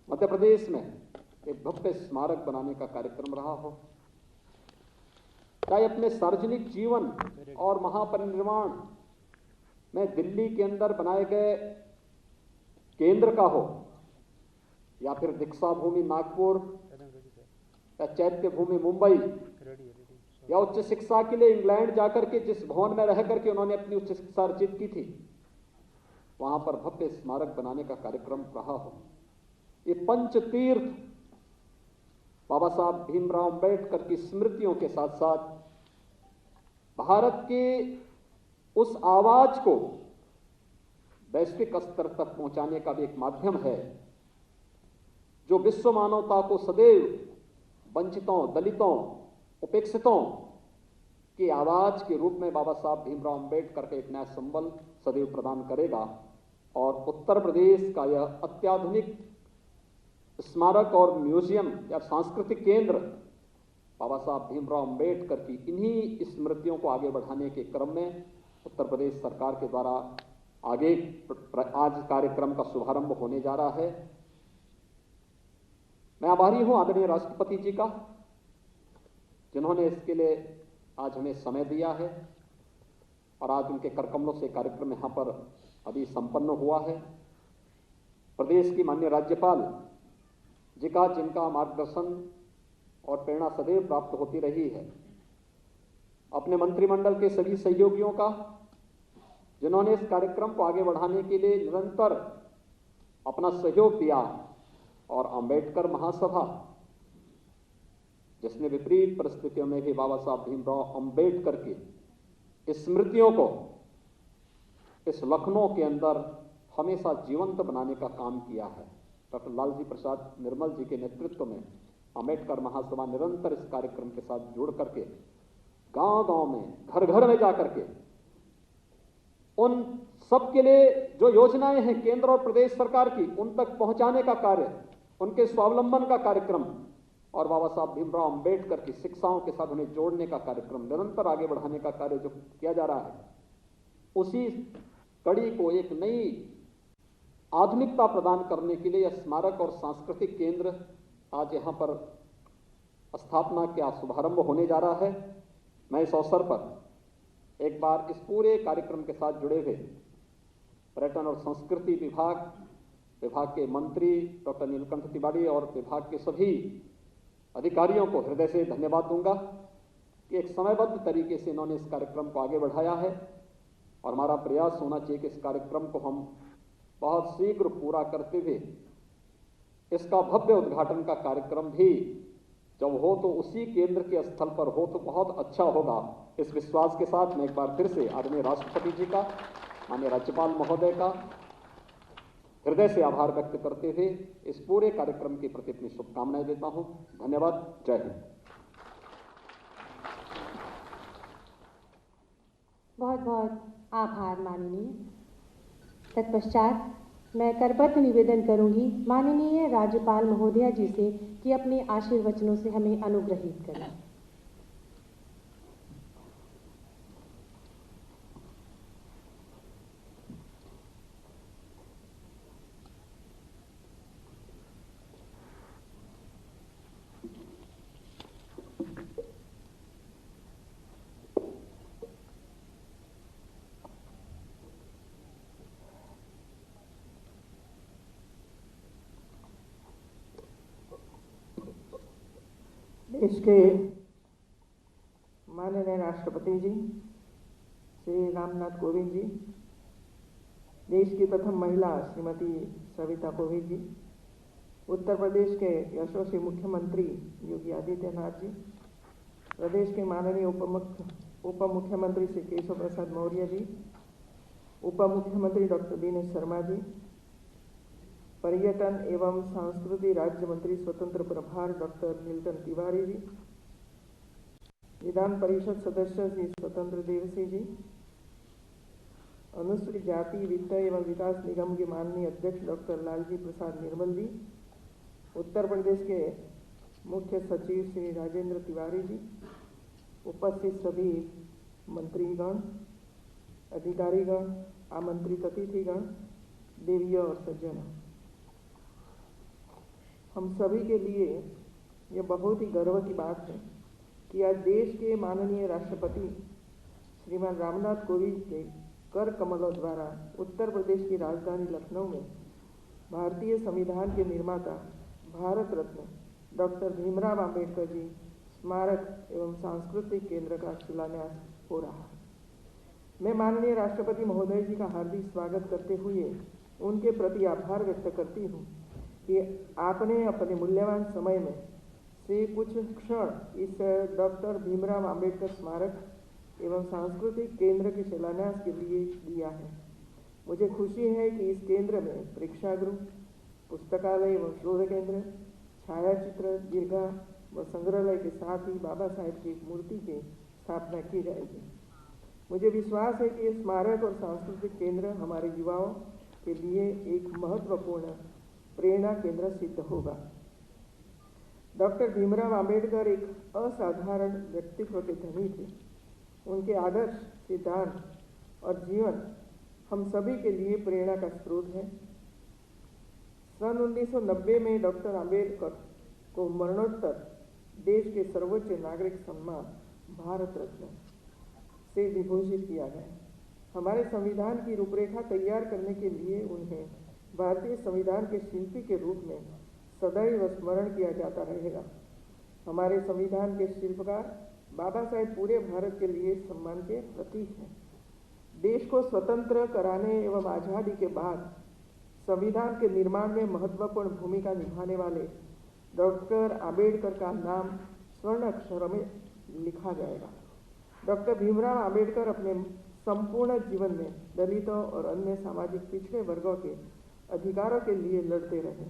मध्य प्रदेश में एक भव्य स्मारक बनाने का कार्यक्रम रहा हो, चाहे अपने सार्वजनिक जीवन और महापरिनिर्वाण में दिल्ली के अंदर बनाए गए केंद्र का हो, या फिर दीक्षा भूमि नागपुर या चैत्य भूमि मुंबई, या उच्च शिक्षा के लिए इंग्लैंड जाकर के जिस भवन में रह करके उन्होंने अपनी उच्च शिक्षा अर्जित की थी, वहां पर भव्य स्मारक बनाने का कार्यक्रम रहा हो। ये पंच तीर्थ बाबा साहब भीमराव अंबेडकर की स्मृतियों के साथ साथ भारत के उस आवाज को वैश्विक स्तर तक पहुंचाने का भी एक माध्यम है, जो विश्व मानवता को सदैव वंचितों, दलितों, उपेक्षितों की आवाज के रूप में बाबा साहब भीमराव अंबेडकर का एक नया संबल सदैव प्रदान करेगा। और उत्तर प्रदेश का यह अत्याधुनिक स्मारक और म्यूजियम या सांस्कृतिक केंद्र बाबा साहब भीमराव अंबेडकर की इन्हीं स्मृतियों को आगे बढ़ाने के क्रम में उत्तर प्रदेश सरकार के द्वारा आगे आज कार्यक्रम का शुभारंभ होने जा रहा है। मैं आभारी हूं आदरणीय राष्ट्रपति जी का, जिन्होंने इसके लिए आज हमें समय दिया है और आज उनके करकमलों से कार्यक्रम यहां पर अभी संपन्न हुआ है। प्रदेश की माननीय राज्यपाल जी का, जिनका मार्गदर्शन और प्रेरणा सदैव प्राप्त होती रही है, अपने मंत्रिमंडल के सभी सहयोगियों का, जिन्होंने इस कार्यक्रम को आगे बढ़ाने के लिए निरंतर अपना सहयोग दिया, और अंबेडकर महासभा, जिसने विपरीत परिस्थितियों में भी बाबा साहब भीमराव अंबेडकर की स्मृतियों को इस लखनऊ के अंदर हमेशा जीवंत बनाने का काम किया है। डॉक्टर लालजी प्रसाद निर्मल जी के नेतृत्व में अंबेडकर महासभा निरंतर इस कार्यक्रम के साथ जुड़ करके गांव-गांव में, घर-घर में जाकर के उन सब के लिए जो योजनाएं हैं केंद्र और प्रदेश सरकार की, उन तक पहुंचाने का कार्य, उनके स्वावलंबन का कार्यक्रम और बाबा साहब भीमराव अंबेडकर की शिक्षाओं के साथ उन्हें जोड़ने का कार्यक्रम निरंतर आगे बढ़ाने का कार्य जो किया जा रहा है, उसी कड़ी को एक नई आधुनिकता प्रदान करने के लिए यह स्मारक और सांस्कृतिक केंद्र आज यहाँ पर स्थापना का शुभारंभ होने जा रहा है। मैं इस अवसर पर एक बार इस पूरे कार्यक्रम के साथ जुड़े हुए पर्यटन और संस्कृति विभाग के मंत्री डॉक्टर नीलकंठ तिवारी और विभाग के सभी अधिकारियों को हृदय से धन्यवाद दूंगा कि एक समयबद्ध तरीके से इन्होंने इस कार्यक्रम को आगे बढ़ाया है, और हमारा प्रयास होना चाहिए कि इस कार्यक्रम को हम बहुत शीघ्र पूरा करते हुए इसका भव्य उद्घाटन का कार्यक्रम भी जब हो तो उसी केंद्र के स्थल पर हो तो बहुत अच्छा होगा। इस विश्वास के साथ मैं एक बार फिर से आदरणीय राष्ट्रपति जी का, माननीय राज्यपाल महोदय का हृदय से आभार व्यक्त करते हुए इस पूरे कार्यक्रम के प्रति अपनी शुभकामनाएं देता हूं। धन्यवाद। जय हिंद। बहुत बहुत आभार माननीय। तत्पश्चात मैं करबद्ध निवेदन करूंगी माननीय राज्यपाल महोदया जी से कि अपने आशीर्वचनों से हमें अनुग्रहित करें। देश के माननीय राष्ट्रपति जी श्री रामनाथ कोविंद जी, देश की प्रथम महिला श्रीमती सविता कोविंद जी, उत्तर प्रदेश के यशस्वी मुख्यमंत्री योगी आदित्यनाथ जी, प्रदेश के माननीय उप मुख्यमंत्री श्री केशव प्रसाद मौर्य जी, उप मुख्यमंत्री डॉक्टर दिनेश शर्मा जी, पर्यटन एवं संस्कृति राज्य मंत्री स्वतंत्र प्रभार डॉक्टर मिल्टन तिवारी जी, विधान परिषद सदस्य श्री स्वतंत्र देव सिंह जी, अनुसूचित जाति वित्त एवं विकास निगम के माननीय अध्यक्ष डॉक्टर लालजी प्रसाद निर्मल जी, उत्तर प्रदेश के मुख्य सचिव श्री राजेंद्र तिवारी जी, उपस्थित सभी मंत्रीगण, अधिकारीगण, आमंत्रित अतिथिगण, देवियों और सज्जनों, हम सभी के लिए यह बहुत ही गर्व की बात है कि आज देश के माननीय राष्ट्रपति श्रीमान रामनाथ कोविंद के कर कमलों द्वारा उत्तर प्रदेश की राजधानी लखनऊ में भारतीय संविधान के निर्माता भारत रत्न डॉक्टर भीमराव अंबेडकर जी स्मारक एवं सांस्कृतिक केंद्र का शिलान्यास हो रहा है। मैं माननीय राष्ट्रपति महोदय जी का हार्दिक स्वागत करते हुए उनके प्रति आभार व्यक्त करती हूँ कि आपने अपने मूल्यवान समय में से कुछ क्षण इस डॉक्टर भीमराव अंबेडकर स्मारक एवं सांस्कृतिक केंद्र के शिलान्यास के लिए दिया है। मुझे खुशी है कि इस केंद्र में प्रेक्षागृह, पुस्तकालय एवं शोध केंद्र, छायाचित्र दीर्घा व संग्रहालय के साथ ही बाबा साहेब की मूर्ति की स्थापना की जाएगी। मुझे विश्वास है कि स्मारक और सांस्कृतिक केंद्र हमारे युवाओं के लिए एक महत्वपूर्ण प्रेरणा केंद्र सिद्ध होगा। डॉक्टर भीमराव अंबेडकर एक असाधारण व्यक्तित्व के धनी थे। उनके आदर्श, सिद्धांत और जीवन हम सभी के लिए प्रेरणा का स्रोत है। सन 1990 में डॉक्टर अंबेडकर को मरणोत्तर देश के सर्वोच्च नागरिक सम्मान भारत रत्न से विभूषित किया गया। हमारे संविधान की रूपरेखा तैयार करने के लिए उन्हें भारतीय संविधान के शिल्पी के रूप में सदैव स्मरण किया जाता रहेगा। हमारे संविधान के शिल्पकार बाबा साहेब पूरे भारत के लिए सम्मान के प्रतीक हैं। देश को स्वतंत्र कराने एवं आज़ादी के बाद संविधान के निर्माण में महत्वपूर्ण भूमिका निभाने वाले डॉक्टर अंबेडकर का नाम स्वर्ण अक्षरों में लिखा जाएगा। डॉक्टर भीमराव अंबेडकर अपने संपूर्ण जीवन में दलितों और अन्य सामाजिक पिछड़े वर्गों के अधिकारों के लिए लड़ते रहे।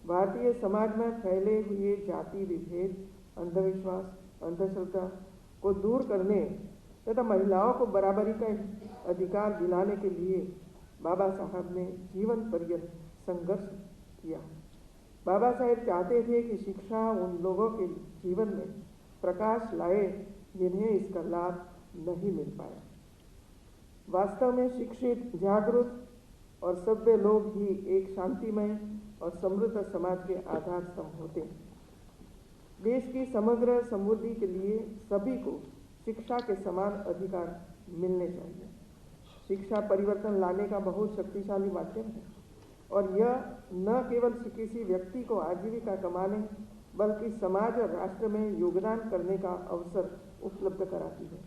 भारतीय समाज में फैले हुए जाति विभेद, अंधविश्वास, अंधश्रद्धा को दूर करने तथा महिलाओं को बराबरी का अधिकार दिलाने के लिए बाबा साहब ने जीवन पर्यंत संघर्ष किया। बाबा साहेब चाहते थे कि शिक्षा उन लोगों के जीवन में प्रकाश लाए जिन्हें इसका लाभ नहीं मिल पाया। वास्तव में शिक्षित, जागरूक और सभ्य लोग ही एक शांतिमय और समृद्ध समाज के आधार स्तंभ होते हैं। देश की समग्र समृद्धि के लिए सभी को शिक्षा के समान अधिकार मिलने चाहिए। शिक्षा परिवर्तन लाने का बहुत शक्तिशाली माध्यम है और यह न केवल किसी व्यक्ति को आजीविका कमाने बल्कि समाज और राष्ट्र में योगदान करने का अवसर उपलब्ध कराती है।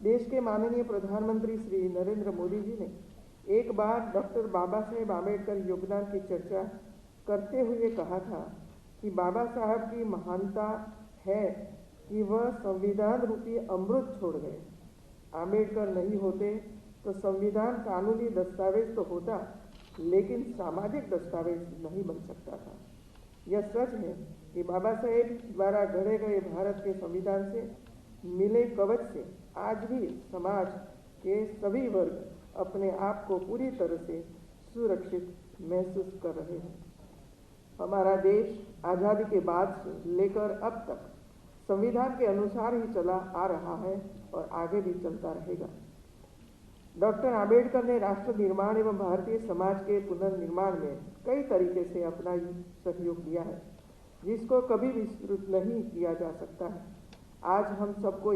देश के माननीय प्रधानमंत्री श्री नरेंद्र मोदी जी ने एक बार डॉक्टर बाबा साहेब आम्बेडकर योगदान की चर्चा करते हुए कहा था कि बाबा साहब की महानता है कि वह संविधान रूपी अमृत छोड़ गए। आम्बेडकर नहीं होते तो संविधान कानूनी दस्तावेज तो होता, लेकिन सामाजिक दस्तावेज नहीं बन सकता था। यह सच है कि बाबा साहेब द्वारा गढ़े गए भारत के संविधान से मिले कवच से आज भी समाज के सभी वर्ग अपने आप को पूरी तरह से सुरक्षित महसूस कर रहे हैं। हमारा देश आज़ादी के बाद से लेकर अब तक संविधान के अनुसार ही चला आ रहा है और आगे भी चलता रहेगा। डॉक्टर अंबेडकर ने राष्ट्र निर्माण एवं भारतीय समाज के पुनर्निर्माण में कई तरीके से अपना सहयोग दिया है, जिसको कभी विस्मृत नहीं किया जा सकता है। आज हम सबको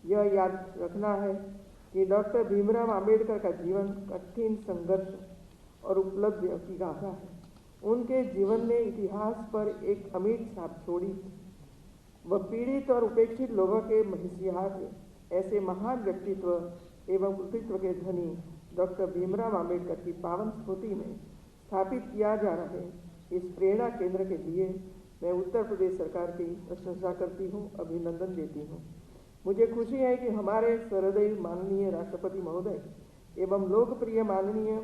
यह याद रखना है कि डॉक्टर भीमराव अंबेडकर का जीवन कठिन संघर्ष और उपलब्धियों की गाथा है। उनके जीवन ने इतिहास पर एक अमिट छाप छोड़ी। वह पीड़ित और उपेक्षित लोगों के मसीहा थे। ऐसे महान व्यक्तित्व एवं कृतित्व के धनी डॉक्टर भीमराव आम्बेडकर की पावन स्मृति में स्थापित किया जा रहे इस प्रेरणा केंद्र के लिए मैं उत्तर प्रदेश सरकार की प्रशंसा करती हूँ, अभिनंदन देती हूँ। मुझे खुशी है कि हमारे सहृदय माननीय राष्ट्रपति महोदय एवं लोकप्रिय माननीय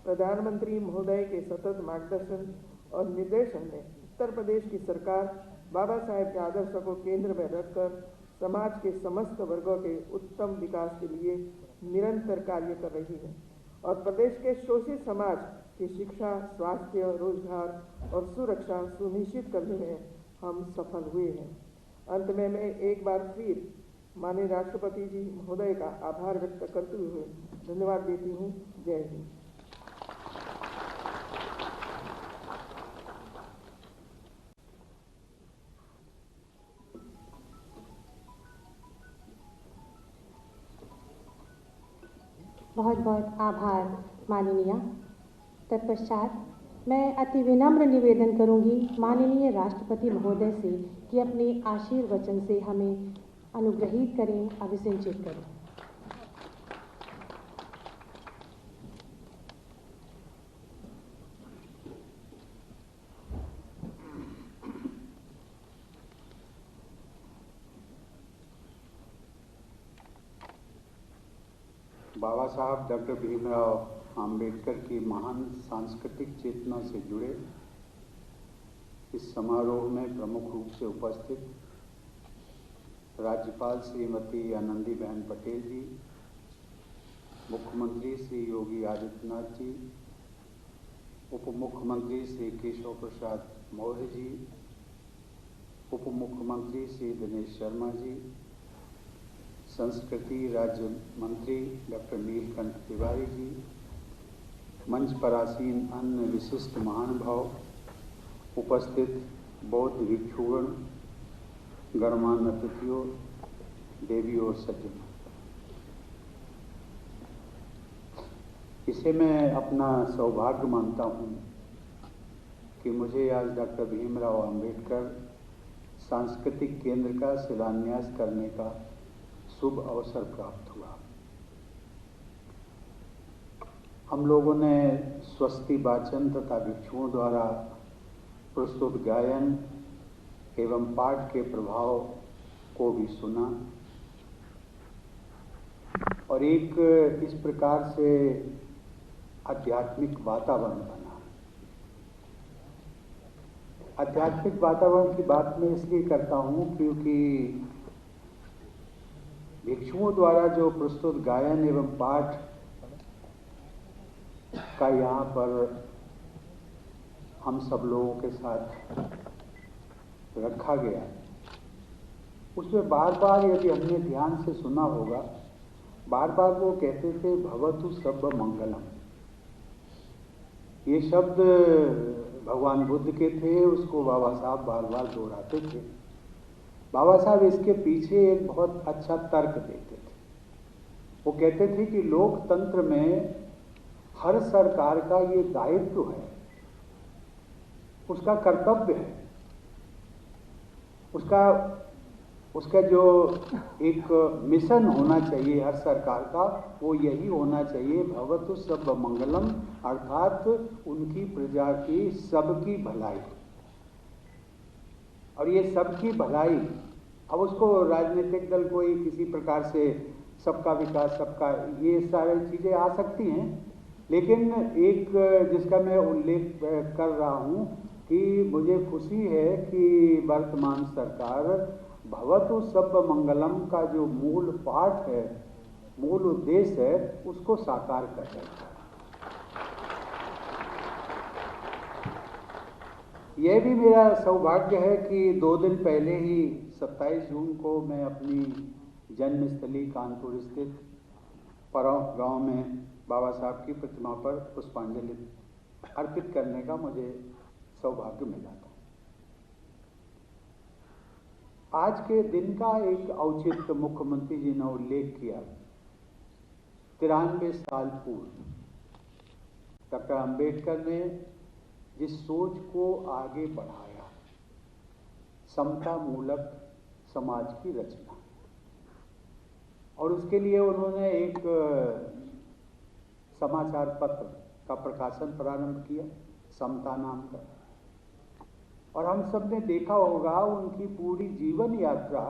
प्रधानमंत्री महोदय के सतत मार्गदर्शन और निर्देशन में उत्तर प्रदेश की सरकार बाबा साहेब के आदर्शों को केंद्र में रखकर समाज के समस्त वर्गों के उत्तम विकास के लिए निरंतर कार्य कर रही है और प्रदेश के शोषित समाज की शिक्षा, स्वास्थ्य, रोजगार और सुरक्षा सुनिश्चित करने में हम सफल हुए हैं। अंत में मैं एक बार फिर माननीय राष्ट्रपति जी महोदय का आभार व्यक्त करते हुए धन्यवाद देती हूँ। जय हिंद। बहुत बहुत आभार माननीय। तत्पश्चात मैं अति विनम्र निवेदन करूंगी माननीय राष्ट्रपति महोदय से कि अपने आशीर्वचन से हमें अनुग्रहित करें, अभिषेचित करें। बाबा साहब डॉक्टर भीमराव आम्बेडकर की महान सांस्कृतिक चेतना से जुड़े इस समारोह में प्रमुख रूप से उपस्थित राज्यपाल श्रीमती आनंदीबेन पटेल जी, मुख्यमंत्री श्री योगी आदित्यनाथ जी, उप मुख्यमंत्री श्री केशव प्रसाद मौर्य जी, उप मुख्यमंत्री श्री दिनेश शर्मा जी, संस्कृति राज्य मंत्री डॉक्टर नीलकंठ तिवारी जी, मंच पर आसीन अन्य विशिष्ट महानुभाव, उपस्थित बौद्ध भिक्षुगण, गणमान्य अतिथियों, देवी और सज्जन, इसे मैं अपना सौभाग्य मानता हूँ कि मुझे आज डॉक्टर भीमराव आम्बेडकर सांस्कृतिक केंद्र का शिलान्यास करने का शुभ अवसर प्राप्त हुआ। हम लोगों ने स्वस्ति वाचन तथा भिक्षुओं द्वारा प्रस्तुत गायन एवं पाठ के प्रभाव को भी सुना और एक इस प्रकार से आध्यात्मिक वातावरण बना। आध्यात्मिक वातावरण की बात मैं इसलिए करता हूँ क्योंकि भिक्षुओं द्वारा जो प्रस्तुत गायन एवं पाठ का यहाँ पर हम सब लोगों के साथ रखा गया, उसमें बार बार यदि हमने ध्यान से सुना होगा, बार बार वो कहते थे भवतु सर्व मंगलम। ये शब्द भगवान बुद्ध के थे, उसको बाबा साहब बार बार दोहराते थे। बाबा साहब इसके पीछे एक बहुत अच्छा तर्क देते थे। वो कहते थे कि लोकतंत्र में हर सरकार का ये दायित्व है, उसका कर्तव्य है, उसका जो एक मिशन होना चाहिए हर सरकार का, वो यही होना चाहिए भवतु सर्व मंगलम, अर्थात उनकी प्रजा की सबकी भलाई। और ये सबकी भलाई, अब उसको राजनीतिक दल कोई किसी प्रकार से सबका विकास, सबका, ये सारी चीज़ें आ सकती हैं, लेकिन एक जिसका मैं उल्लेख कर रहा हूँ कि मुझे खुशी है कि वर्तमान सरकार भवतु सर्व मंगलम का जो मूल पाठ है, मूल उद्देश्य है, उसको साकार कर रही है। यह भी मेरा सौभाग्य है कि 2 दिन पहले ही 27 जून को मैं अपनी जन्मस्थली कानपुर स्थित परौख गांव में बाबा साहब की प्रतिमा पर पुष्पांजलि अर्पित करने का मुझे सौभाग्य मिला था। आज के दिन का एक औचित्य मुख्यमंत्री जी ने उल्लेख किया। 93 साल पूर्व डॉक्टर आम्बेडकर ने जिस सोच को आगे बढ़ाया, समता मूलक समाज की रचना, और उसके लिए उन्होंने एक समाचार पत्र का प्रकाशन प्रारंभ किया, समता नाम का। और हम सब ने देखा होगा उनकी पूरी जीवन यात्रा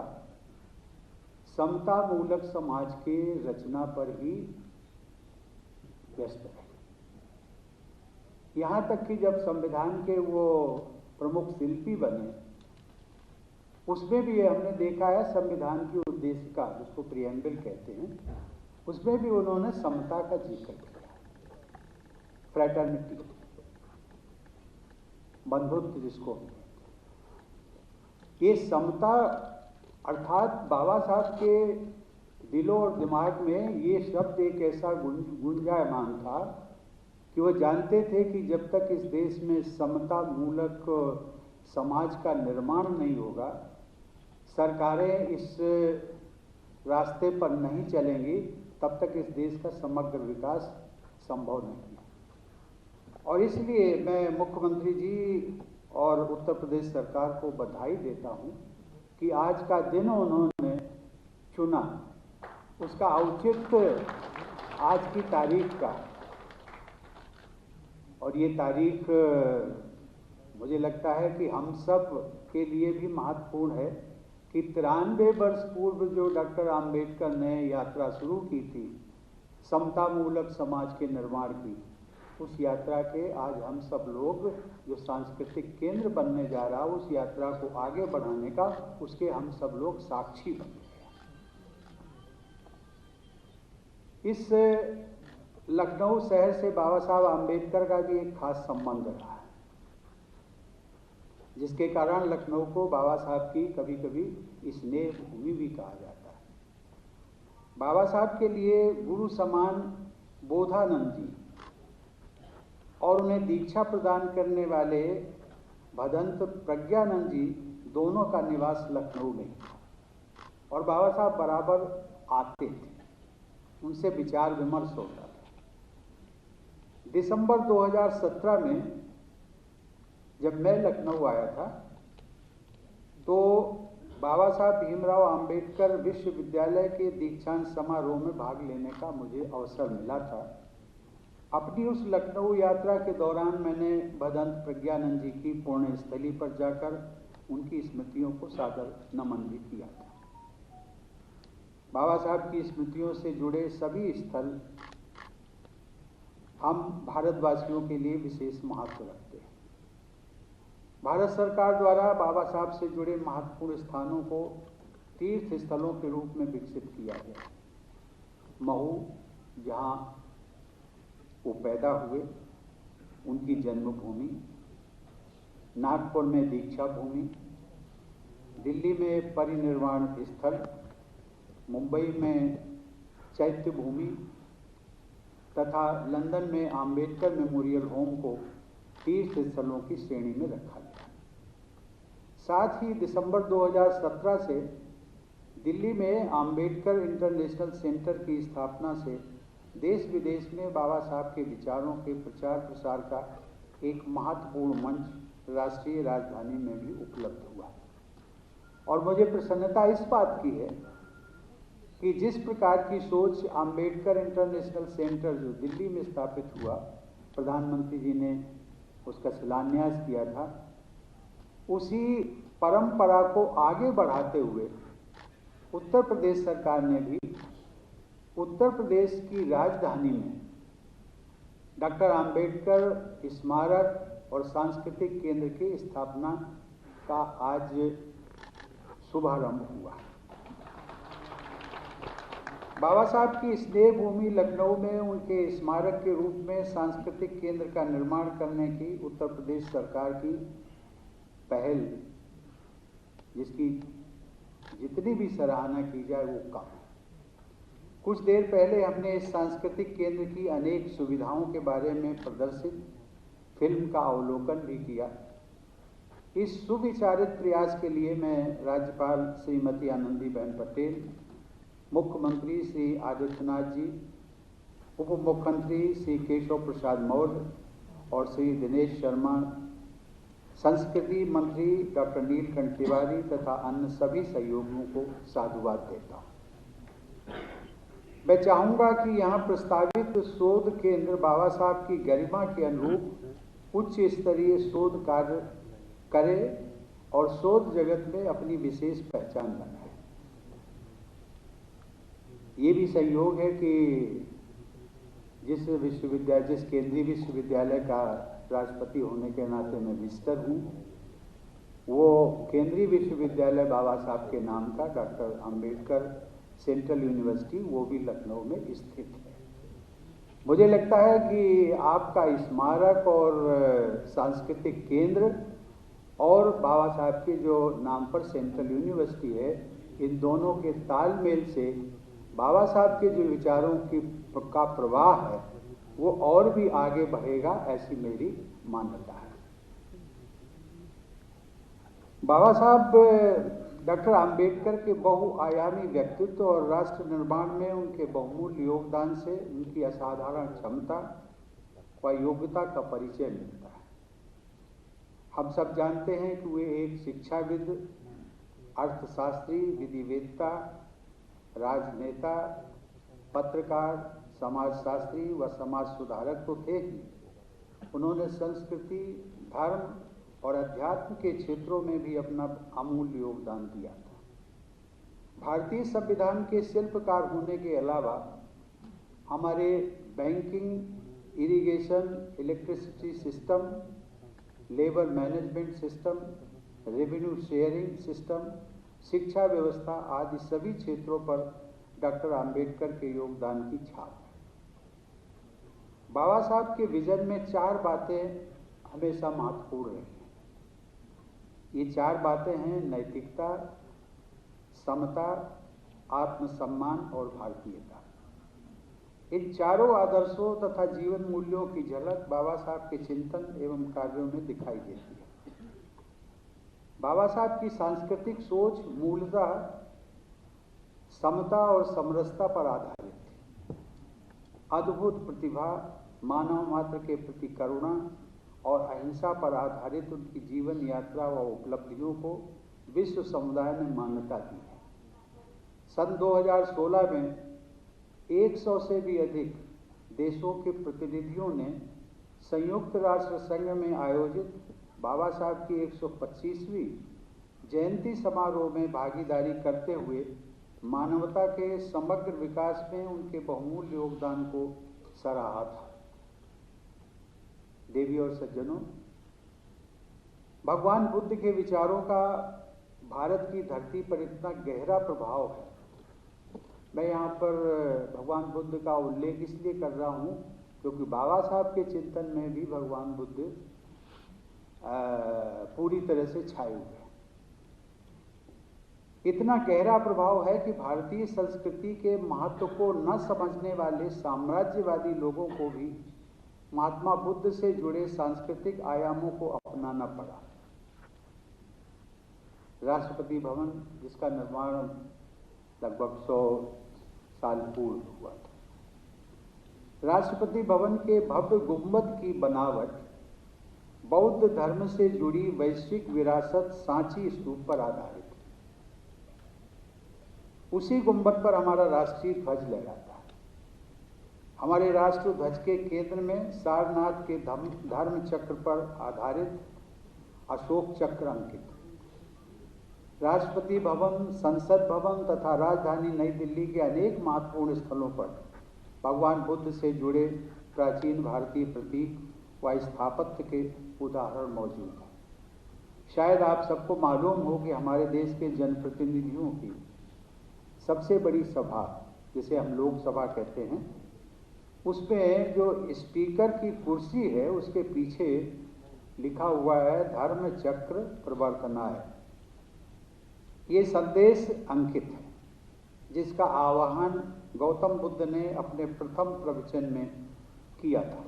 समता मूलक समाज के रचना पर ही व्यस्त है। यहाँ तक कि जब संविधान के वो प्रमुख शिल्पी बने, उसमें भी हमने देखा है संविधान की उद्देशिका, जिसको प्रिएम्बल कहते हैं, उसमें भी उन्होंने समता का जिक्र किया, फ्रेटर्निटी, बंधुत्व जिसको। ये समता अर्थात बाबा साहब के दिलों और दिमाग में ये शब्द एक ऐसा गुंजायमान था कि वो जानते थे कि जब तक इस देश में समता मूलक समाज का निर्माण नहीं होगा, सरकारें इस रास्ते पर नहीं चलेंगी, तब तक इस देश का समग्र विकास संभव नहीं है। और इसलिए मैं मुख्यमंत्री जी और उत्तर प्रदेश सरकार को बधाई देता हूं कि आज का दिन उन्होंने चुना, उसका औचित्य आज की तारीख का। और ये तारीख मुझे लगता है कि हम सब के लिए भी महत्वपूर्ण है कि 93 वर्ष पूर्व जो डॉक्टर आम्बेडकर ने यात्रा शुरू की थी समता मूलक समाज के निर्माण की, उस यात्रा के आज हम सब लोग जो सांस्कृतिक केंद्र बनने जा रहा, उस यात्रा को आगे बढ़ाने का, उसके हम सब लोग साक्षी बन गए। इस लखनऊ शहर से बाबा साहब आम्बेडकर का भी एक खास संबंध रहा है, जिसके कारण लखनऊ को बाबा साहब की कभी कभी स्नेह भूमि भी कहा जाता है। बाबा साहब के लिए गुरु समान बोधानंद जी और उन्हें दीक्षा प्रदान करने वाले भदंत प्रज्ञानंद जी दोनों का निवास लखनऊ में था और बाबा साहब बराबर आते थे, उनसे विचार विमर्श होता था। दिसंबर 2017 में जब मैं लखनऊ आया था तो बाबा साहब भीमराव अंबेडकर विश्वविद्यालय के दीक्षांत समारोह में भाग लेने का मुझे अवसर मिला था। अपनी उस लखनऊ यात्रा के दौरान मैंने भदंत प्रज्ञानंद जी की पुण्य स्थली पर जाकर उनकी स्मृतियों को सादर नमन भी किया था। बाबा साहब की स्मृतियों से जुड़े सभी स्थल हम भारतवासियों के लिए विशेष महत्व रखते हैं। भारत सरकार द्वारा बाबा साहब से जुड़े महत्वपूर्ण स्थानों को तीर्थ स्थलों के रूप में विकसित किया गया। महू, जहाँ वो पैदा हुए, उनकी जन्मभूमि, नागपुर में दीक्षा भूमि, दिल्ली में परिनिर्वाण स्थल, मुंबई में चैत्य भूमि तथा लंदन में आम्बेडकर मेमोरियल होम को तीर्थ स्थलों की श्रेणी में रखा गया। साथ ही दिसंबर 2017 से दिल्ली में आम्बेडकर इंटरनेशनल सेंटर की स्थापना से देश विदेश में बाबा साहब के विचारों के प्रचार प्रसार का एक महत्वपूर्ण मंच राष्ट्रीय राजधानी में भी उपलब्ध हुआ। और मुझे प्रसन्नता इस बात की है कि जिस प्रकार की सोच आम्बेडकर इंटरनेशनल सेंटर जो दिल्ली में स्थापित हुआ, प्रधानमंत्री जी ने उसका शिलान्यास किया था, उसी परंपरा को आगे बढ़ाते हुए उत्तर प्रदेश सरकार ने भी उत्तर प्रदेश की राजधानी में डॉक्टर आम्बेडकर स्मारक और सांस्कृतिक केंद्र की स्थापना का आज शुभारंभ हुआ। बाबा साहब की स्नेह भूमि लखनऊ में उनके स्मारक के रूप में सांस्कृतिक केंद्र का निर्माण करने की उत्तर प्रदेश सरकार की पहल, जिसकी जितनी भी सराहना की जाए वो कम है। कुछ देर पहले हमने इस सांस्कृतिक केंद्र की अनेक सुविधाओं के बारे में प्रदर्शित फिल्म का अवलोकन भी किया। इस सुविचारित प्रयास के लिए मैं राज्यपाल श्रीमती आनंदीबेन पटेल, मुख्यमंत्री श्री आदित्यनाथ जी, उप मुख्यमंत्री श्री केशव प्रसाद मौर्य और श्री दिनेश शर्मा, संस्कृति मंत्री डॉक्टर नीलकंठ तिवारी तथा अन्य सभी सहयोगियों को साधुवाद देता हूँ। मैं चाहूँगा कि यहाँ प्रस्तावित शोध केंद्र बाबा साहब की गरिमा के अनुरूप उच्च स्तरीय शोध कार्य करे और शोध जगत में अपनी विशेष पहचान बनाए। ये भी संयोग है कि जिस केंद्रीय विश्वविद्यालय का राष्ट्रपति होने के नाते मैं विजिटर हूँ, वो केंद्रीय विश्वविद्यालय बाबा साहब के नाम का डॉक्टर अंबेडकर सेंट्रल यूनिवर्सिटी, वो भी लखनऊ में स्थित है। मुझे लगता है कि आपका स्मारक और सांस्कृतिक केंद्र और बाबा साहब के जो नाम पर सेंट्रल यूनिवर्सिटी है, इन दोनों के तालमेल से बाबा साहब के जो विचारों का प्रवाह है वो और भी आगे बढ़ेगा, ऐसी मेरी मान्यता है। बाबा साहब डॉक्टर अंबेडकर के बहुआयामी व्यक्तित्व और राष्ट्र निर्माण में उनके बहुमूल्य योगदान से उनकी असाधारण क्षमता व योग्यता का परिचय मिलता है। हम सब जानते हैं कि वे एक शिक्षाविद, अर्थशास्त्री, विधिवेत्ता, राजनेता, पत्रकार, समाजशास्त्री व समाज सुधारक तो थे ही। उन्होंने संस्कृति, धर्म और अध्यात्म के क्षेत्रों में भी अपना अमूल्य योगदान दिया था। भारतीय संविधान के शिल्पकार होने के अलावा हमारे banking, irrigation, electricity system, labour management system, revenue sharing system, शिक्षा व्यवस्था आदि सभी क्षेत्रों पर डॉक्टर अंबेडकर के योगदान की छाप है। बाबा साहब के विजन में 4 बातें हमेशा महत्वपूर्ण रही हैं। ये 4 बातें हैं: नैतिकता, समता, आत्मसम्मान और भारतीयता। इन चारों आदर्शों तथा जीवन मूल्यों की झलक बाबा साहब के चिंतन एवं कार्यों में दिखाई देती है। बाबा साहब की सांस्कृतिक सोच मूलतः समता और समरसता पर आधारित थी। अद्भुत प्रतिभा, मानव मात्र के प्रति करुणा और अहिंसा पर आधारित उनकी जीवन यात्रा व उपलब्धियों को विश्व समुदाय ने मान्यता दी है। सन 2016 में 100 से भी अधिक देशों के प्रतिनिधियों ने संयुक्त राष्ट्र संघ में आयोजित बाबा साहब की 125वीं जयंती समारोह में भागीदारी करते हुए मानवता के समग्र विकास में उनके बहुमूल्य योगदान को सराहा था। देवी और सज्जनों, भगवान बुद्ध के विचारों का भारत की धरती पर इतना गहरा प्रभाव है। मैं यहाँ पर भगवान बुद्ध का उल्लेख इसलिए कर रहा हूँ क्योंकि बाबा साहब के चिंतन में भी भगवान बुद्ध पूरी तरह से छाए हुए हैं। इतना गहरा प्रभाव है कि भारतीय संस्कृति के महत्व को न समझने वाले साम्राज्यवादी लोगों को भी महात्मा बुद्ध से जुड़े सांस्कृतिक आयामों को अपनाना पड़ा। राष्ट्रपति भवन, जिसका निर्माण लगभग 100 साल पूर्व हुआ था, राष्ट्रपति भवन के भव्य गुंबद की बनावट बौद्ध धर्म से जुड़ी वैश्विक विरासत सांची स्तूप पर आधारित है। उसी गुंबद पर हमारा राष्ट्रीय ध्वज लहराता है। हमारे राष्ट्र ध्वज के केंद्र में सारनाथ के धर्म चक्र पर आधारित अशोक चक्र अंकित। राष्ट्रपति भवन, संसद भवन तथा राजधानी नई दिल्ली के अनेक महत्वपूर्ण स्थलों पर भगवान बुद्ध से जुड़े प्राचीन भारतीय प्रतीक व स्थापत्य के उदाहरण मौजूद हैं। शायद आप सबको मालूम हो कि हमारे देश के जनप्रतिनिधियों की सबसे बड़ी सभा, जिसे हम लोकसभा कहते हैं, उसमें जो स्पीकर की कुर्सी है उसके पीछे लिखा हुआ है धर्म चक्र प्रवर्तनाय। ये संदेश अंकित है, जिसका आह्वान गौतम बुद्ध ने अपने प्रथम प्रवचन में किया था।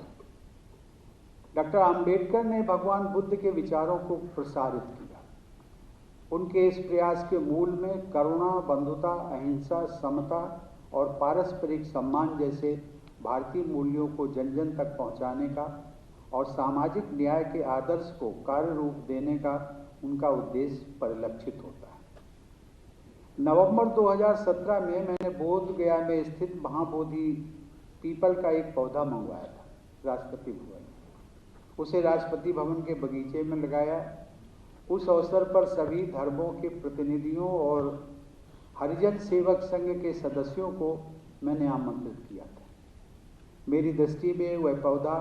डॉक्टर अंबेडकर ने भगवान बुद्ध के विचारों को प्रसारित किया। उनके इस प्रयास के मूल में करुणा, बंधुता, अहिंसा, समता और पारस्परिक सम्मान जैसे भारतीय मूल्यों को जन जन तक पहुंचाने का और सामाजिक न्याय के आदर्श को कार्य रूप देने का उनका उद्देश्य परिलक्षित होता है। नवंबर 2017 में मैंने बोध गया में स्थित महाबोधि पीपल का एक पौधा मंगवाया था राष्ट्रपति भवन। उसे राष्ट्रपति भवन के बगीचे में लगाया। उस अवसर पर सभी धर्मों के प्रतिनिधियों और हरिजन सेवक संघ के सदस्यों को मैंने आमंत्रित किया था। मेरी दृष्टि में वह पौधा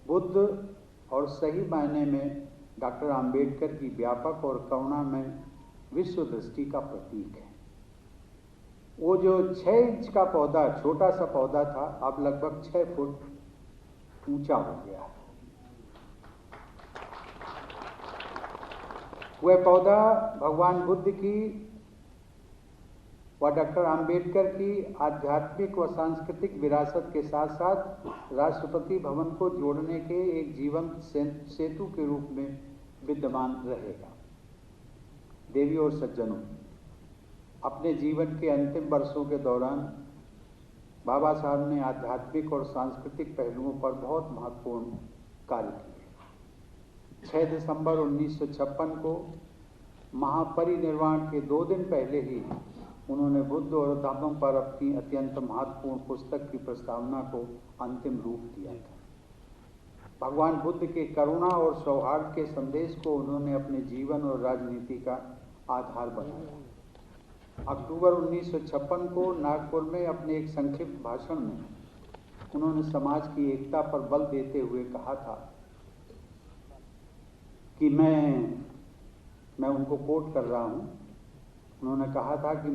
बुद्ध और सही मायने में डॉक्टर आम्बेडकर की व्यापक और करुणामय विश्व दृष्टि का प्रतीक है। वो जो 6 इंच का पौधा, छोटा सा पौधा था, अब लगभग 6 फुट ऊंचा हो गया है। वह पौधा भगवान बुद्ध की व डॉक्टर आम्बेडकर की आध्यात्मिक व सांस्कृतिक विरासत के साथ साथ राष्ट्रपति भवन को जोड़ने के एक जीवंत सेतु के रूप में विद्यमान रहेगा। देवी और सज्जनों, अपने जीवन के अंतिम वर्षों के दौरान बाबा साहब ने आध्यात्मिक और सांस्कृतिक पहलुओं पर बहुत महत्वपूर्ण कार्य किए। 6 दिसंबर 1956 को महापरिनिर्वाण के 2 दिन पहले ही उन्होंने बुद्ध और धम्म पर अपनी अत्यंत महत्वपूर्ण पुस्तक की प्रस्तावना को अंतिम रूप दिया था। भगवान बुद्ध के करुणा और सौहार्द के संदेश को उन्होंने अपने जीवन और राजनीति का आधार बनाया। अक्टूबर 1956 को नागपुर में अपने एक संक्षिप्त भाषण में उन्होंने समाज की एकता पर बल देते हुए कहा था कि मैं उनको कोट कर रहा हूं। उन्होंने कहा था कि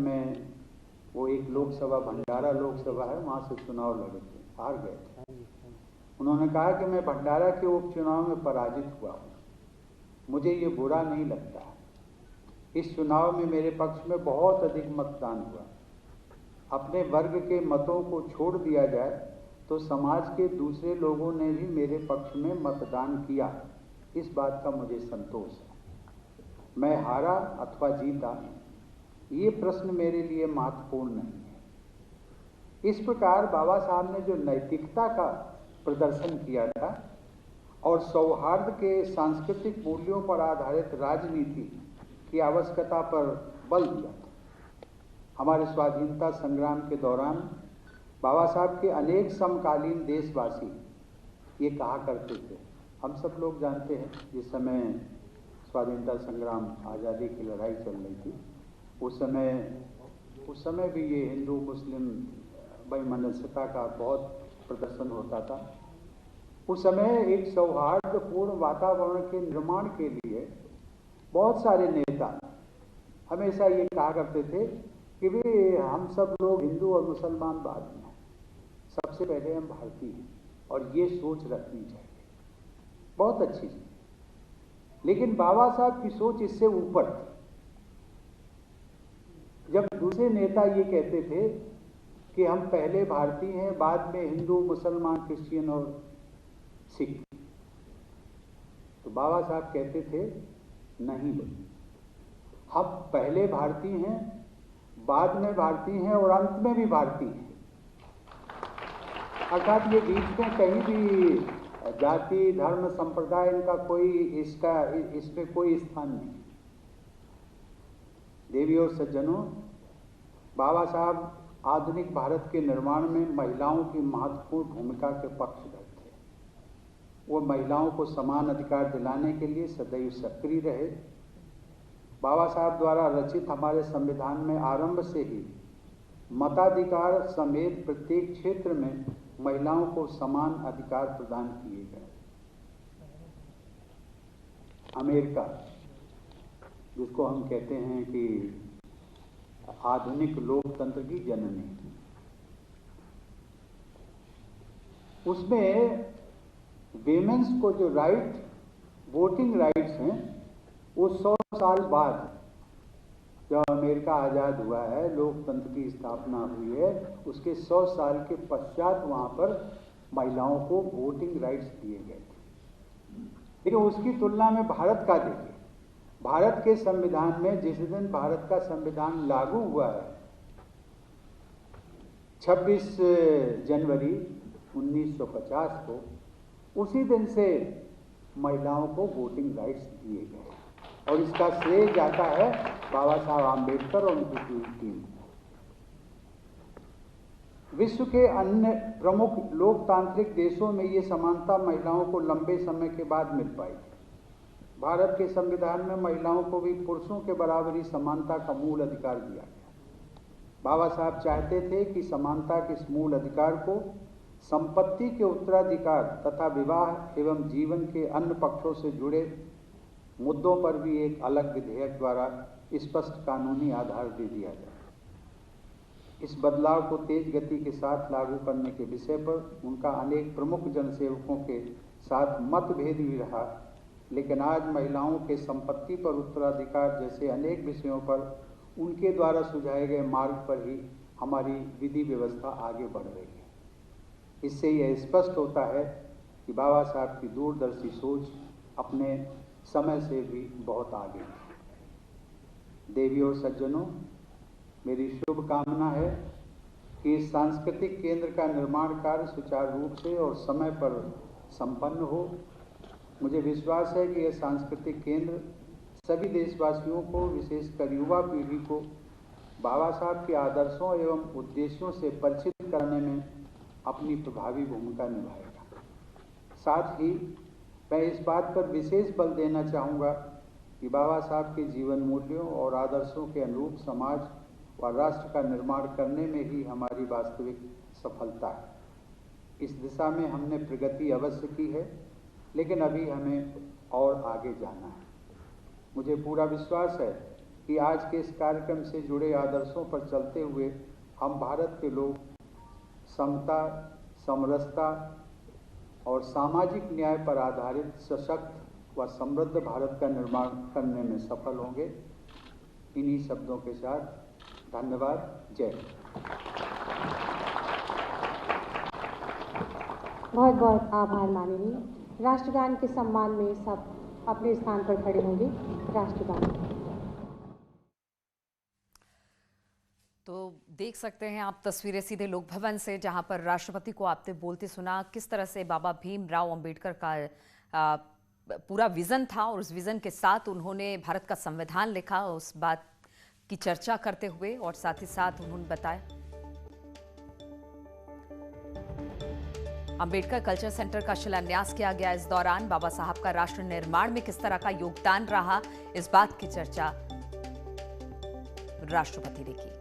वो एक लोकसभा, भंडारा लोकसभा है, वहां से चुनाव लड़े थे, हार गए थे। उन्होंने कहा कि मैं भंडारा के उपचुनाव में पराजित हुआ हूं, मुझे ये बुरा नहीं लगता। इस चुनाव में मेरे पक्ष में बहुत अधिक मतदान हुआ। अपने वर्ग के मतों को छोड़ दिया जाए तो समाज के दूसरे लोगों ने भी मेरे पक्ष में मतदान किया, इस बात का मुझे संतोष है। मैं हारा अथवा जीता, ये प्रश्न मेरे लिए महत्वपूर्ण नहीं है। इस प्रकार बाबा साहब ने जो नैतिकता का प्रदर्शन किया था और सौहार्द के सांस्कृतिक मूल्यों पर आधारित राजनीति की आवश्यकता पर बल दिया था। हमारे स्वाधीनता संग्राम के दौरान बाबा साहब के अनेक समकालीन देशवासी ये कहा करते थे, हम सब लोग जानते हैं, जिस समय स्वाधीनता संग्राम, आज़ादी की लड़ाई चल रही थी, उस समय भी ये हिंदू मुस्लिम वैमनस्यता का बहुत प्रदर्शन होता था। उस समय एक सौहार्दपूर्ण वातावरण के निर्माण के लिए बहुत सारे नेता हमेशा ये कहा करते थे कि भी हम सब लोग हिंदू और मुसलमान बाद में हैं, सबसे पहले हम भारतीय हैं, और ये सोच रखनी चाहिए। बहुत अच्छी चीज। लेकिन बाबा साहब की सोच इससे ऊपर थी। जब दूसरे नेता ये कहते थे कि हम पहले भारतीय हैं, बाद में हिंदू, मुसलमान, क्रिश्चियन और सिख, तो बाबा साहब कहते थे नहीं, हम पहले भारतीय हैं, बाद में भारतीय हैं और अंत में भी भारतीय हैं। अर्थात ये बीच में कहीं भी जाति, धर्म, संप्रदाय इनका इसमें कोई स्थान नहीं। देवी और सज्जनों, बाबा साहब आधुनिक भारत के निर्माण में महिलाओं की महत्वपूर्ण भूमिका के पक्षधर थे। वो महिलाओं को समान अधिकार दिलाने के लिए सदैव सक्रिय रहे। बाबा साहब द्वारा रचित हमारे संविधान में आरंभ से ही मताधिकार समेत प्रत्येक क्षेत्र में महिलाओं को समान अधिकार प्रदान किए गए। अमेरिका, जिसको हम कहते हैं कि आधुनिक लोकतंत्र की जननी, उसमें विमेंस को जो राइट, वोटिंग राइट्स हैं, वो 100 साल बाद जब अमेरिका आज़ाद हुआ है, लोकतंत्र की स्थापना हुई है, उसके 100 साल के पश्चात वहाँ पर महिलाओं को वोटिंग राइट्स दिए गए थे। लेकिन उसकी तुलना में भारत का देखिए, भारत के संविधान में जिस दिन भारत का संविधान लागू हुआ है, 26 जनवरी 1950 को, उसी दिन से महिलाओं को वोटिंग राइट्स दिए गए। और इसका श्रेय जाता है बाबा साहब आम्बेडकर और उनकी पूरी टीम। विश्व के अन्य प्रमुख लोकतांत्रिक देशों में ये समानता महिलाओं को लंबे समय के बाद मिल पाई थी। भारत के संविधान में महिलाओं को भी पुरुषों के बराबरी समानता का मूल अधिकार दिया गया। बाबा साहब चाहते थे कि समानता के इस मूल अधिकार को संपत्ति के उत्तराधिकार तथा विवाह एवं जीवन के अन्य पक्षों से जुड़े मुद्दों पर भी एक अलग विधेयक द्वारा स्पष्ट कानूनी आधार दे दिया जाए। इस बदलाव को तेज गति के साथ लागू करने के विषय पर उनका अनेक प्रमुख जनसेवकों के साथ मतभेद भी रहा, लेकिन आज महिलाओं के संपत्ति पर उत्तराधिकार जैसे अनेक विषयों पर उनके द्वारा सुझाए गए मार्ग पर ही हमारी विधि व्यवस्था आगे बढ़ रही है। इससे यह स्पष्ट होता है कि बाबा साहब की दूरदर्शी सोच अपने समय से भी बहुत आगे है। देवी और सज्जनों, मेरी शुभकामना है कि इस सांस्कृतिक केंद्र का निर्माण कार्य सुचारू रूप से और समय पर संपन्न हो। मुझे विश्वास है कि यह सांस्कृतिक केंद्र सभी देशवासियों को, विशेषकर युवा पीढ़ी को बाबा साहब के आदर्शों एवं उद्देश्यों से परिचित करने में अपनी प्रभावी भूमिका निभाएगा। साथ ही मैं इस बात पर विशेष बल देना चाहूँगा कि बाबा साहब के जीवन मूल्यों और आदर्शों के अनुरूप समाज और राष्ट्र का निर्माण करने में ही हमारी वास्तविक सफलता है। इस दिशा में हमने प्रगति अवश्य की है, लेकिन अभी हमें और आगे जाना है। मुझे पूरा विश्वास है कि आज के इस कार्यक्रम से जुड़े आदर्शों पर चलते हुए हम भारत के लोग समता, समरसता और सामाजिक न्याय पर आधारित सशक्त व समृद्ध भारत का निर्माण करने में सफल होंगे। इन्हीं शब्दों के साथ धन्यवाद। जय हिंद। बहुत बहुत आभार माननीय। राष्ट्रगान के सम्मान में सब अपने स्थान पर खड़े होंगे। राष्ट्रगान। तो देख सकते हैं आप तस्वीरें सीधे लोक भवन से, जहां पर राष्ट्रपति को आपने बोलते सुना। किस तरह से बाबा भीमराव अंबेडकर का पूरा विजन था और उस विजन के साथ उन्होंने भारत का संविधान लिखा, उस बात की चर्चा करते हुए, और साथ ही साथ उन्होंने बताया अंबेडकर कल्चर सेंटर का शिलान्यास किया गया। इस दौरान बाबा साहब का राष्ट्र निर्माण में किस तरह का योगदान रहा, इस बात की चर्चा राष्ट्रपति ने की।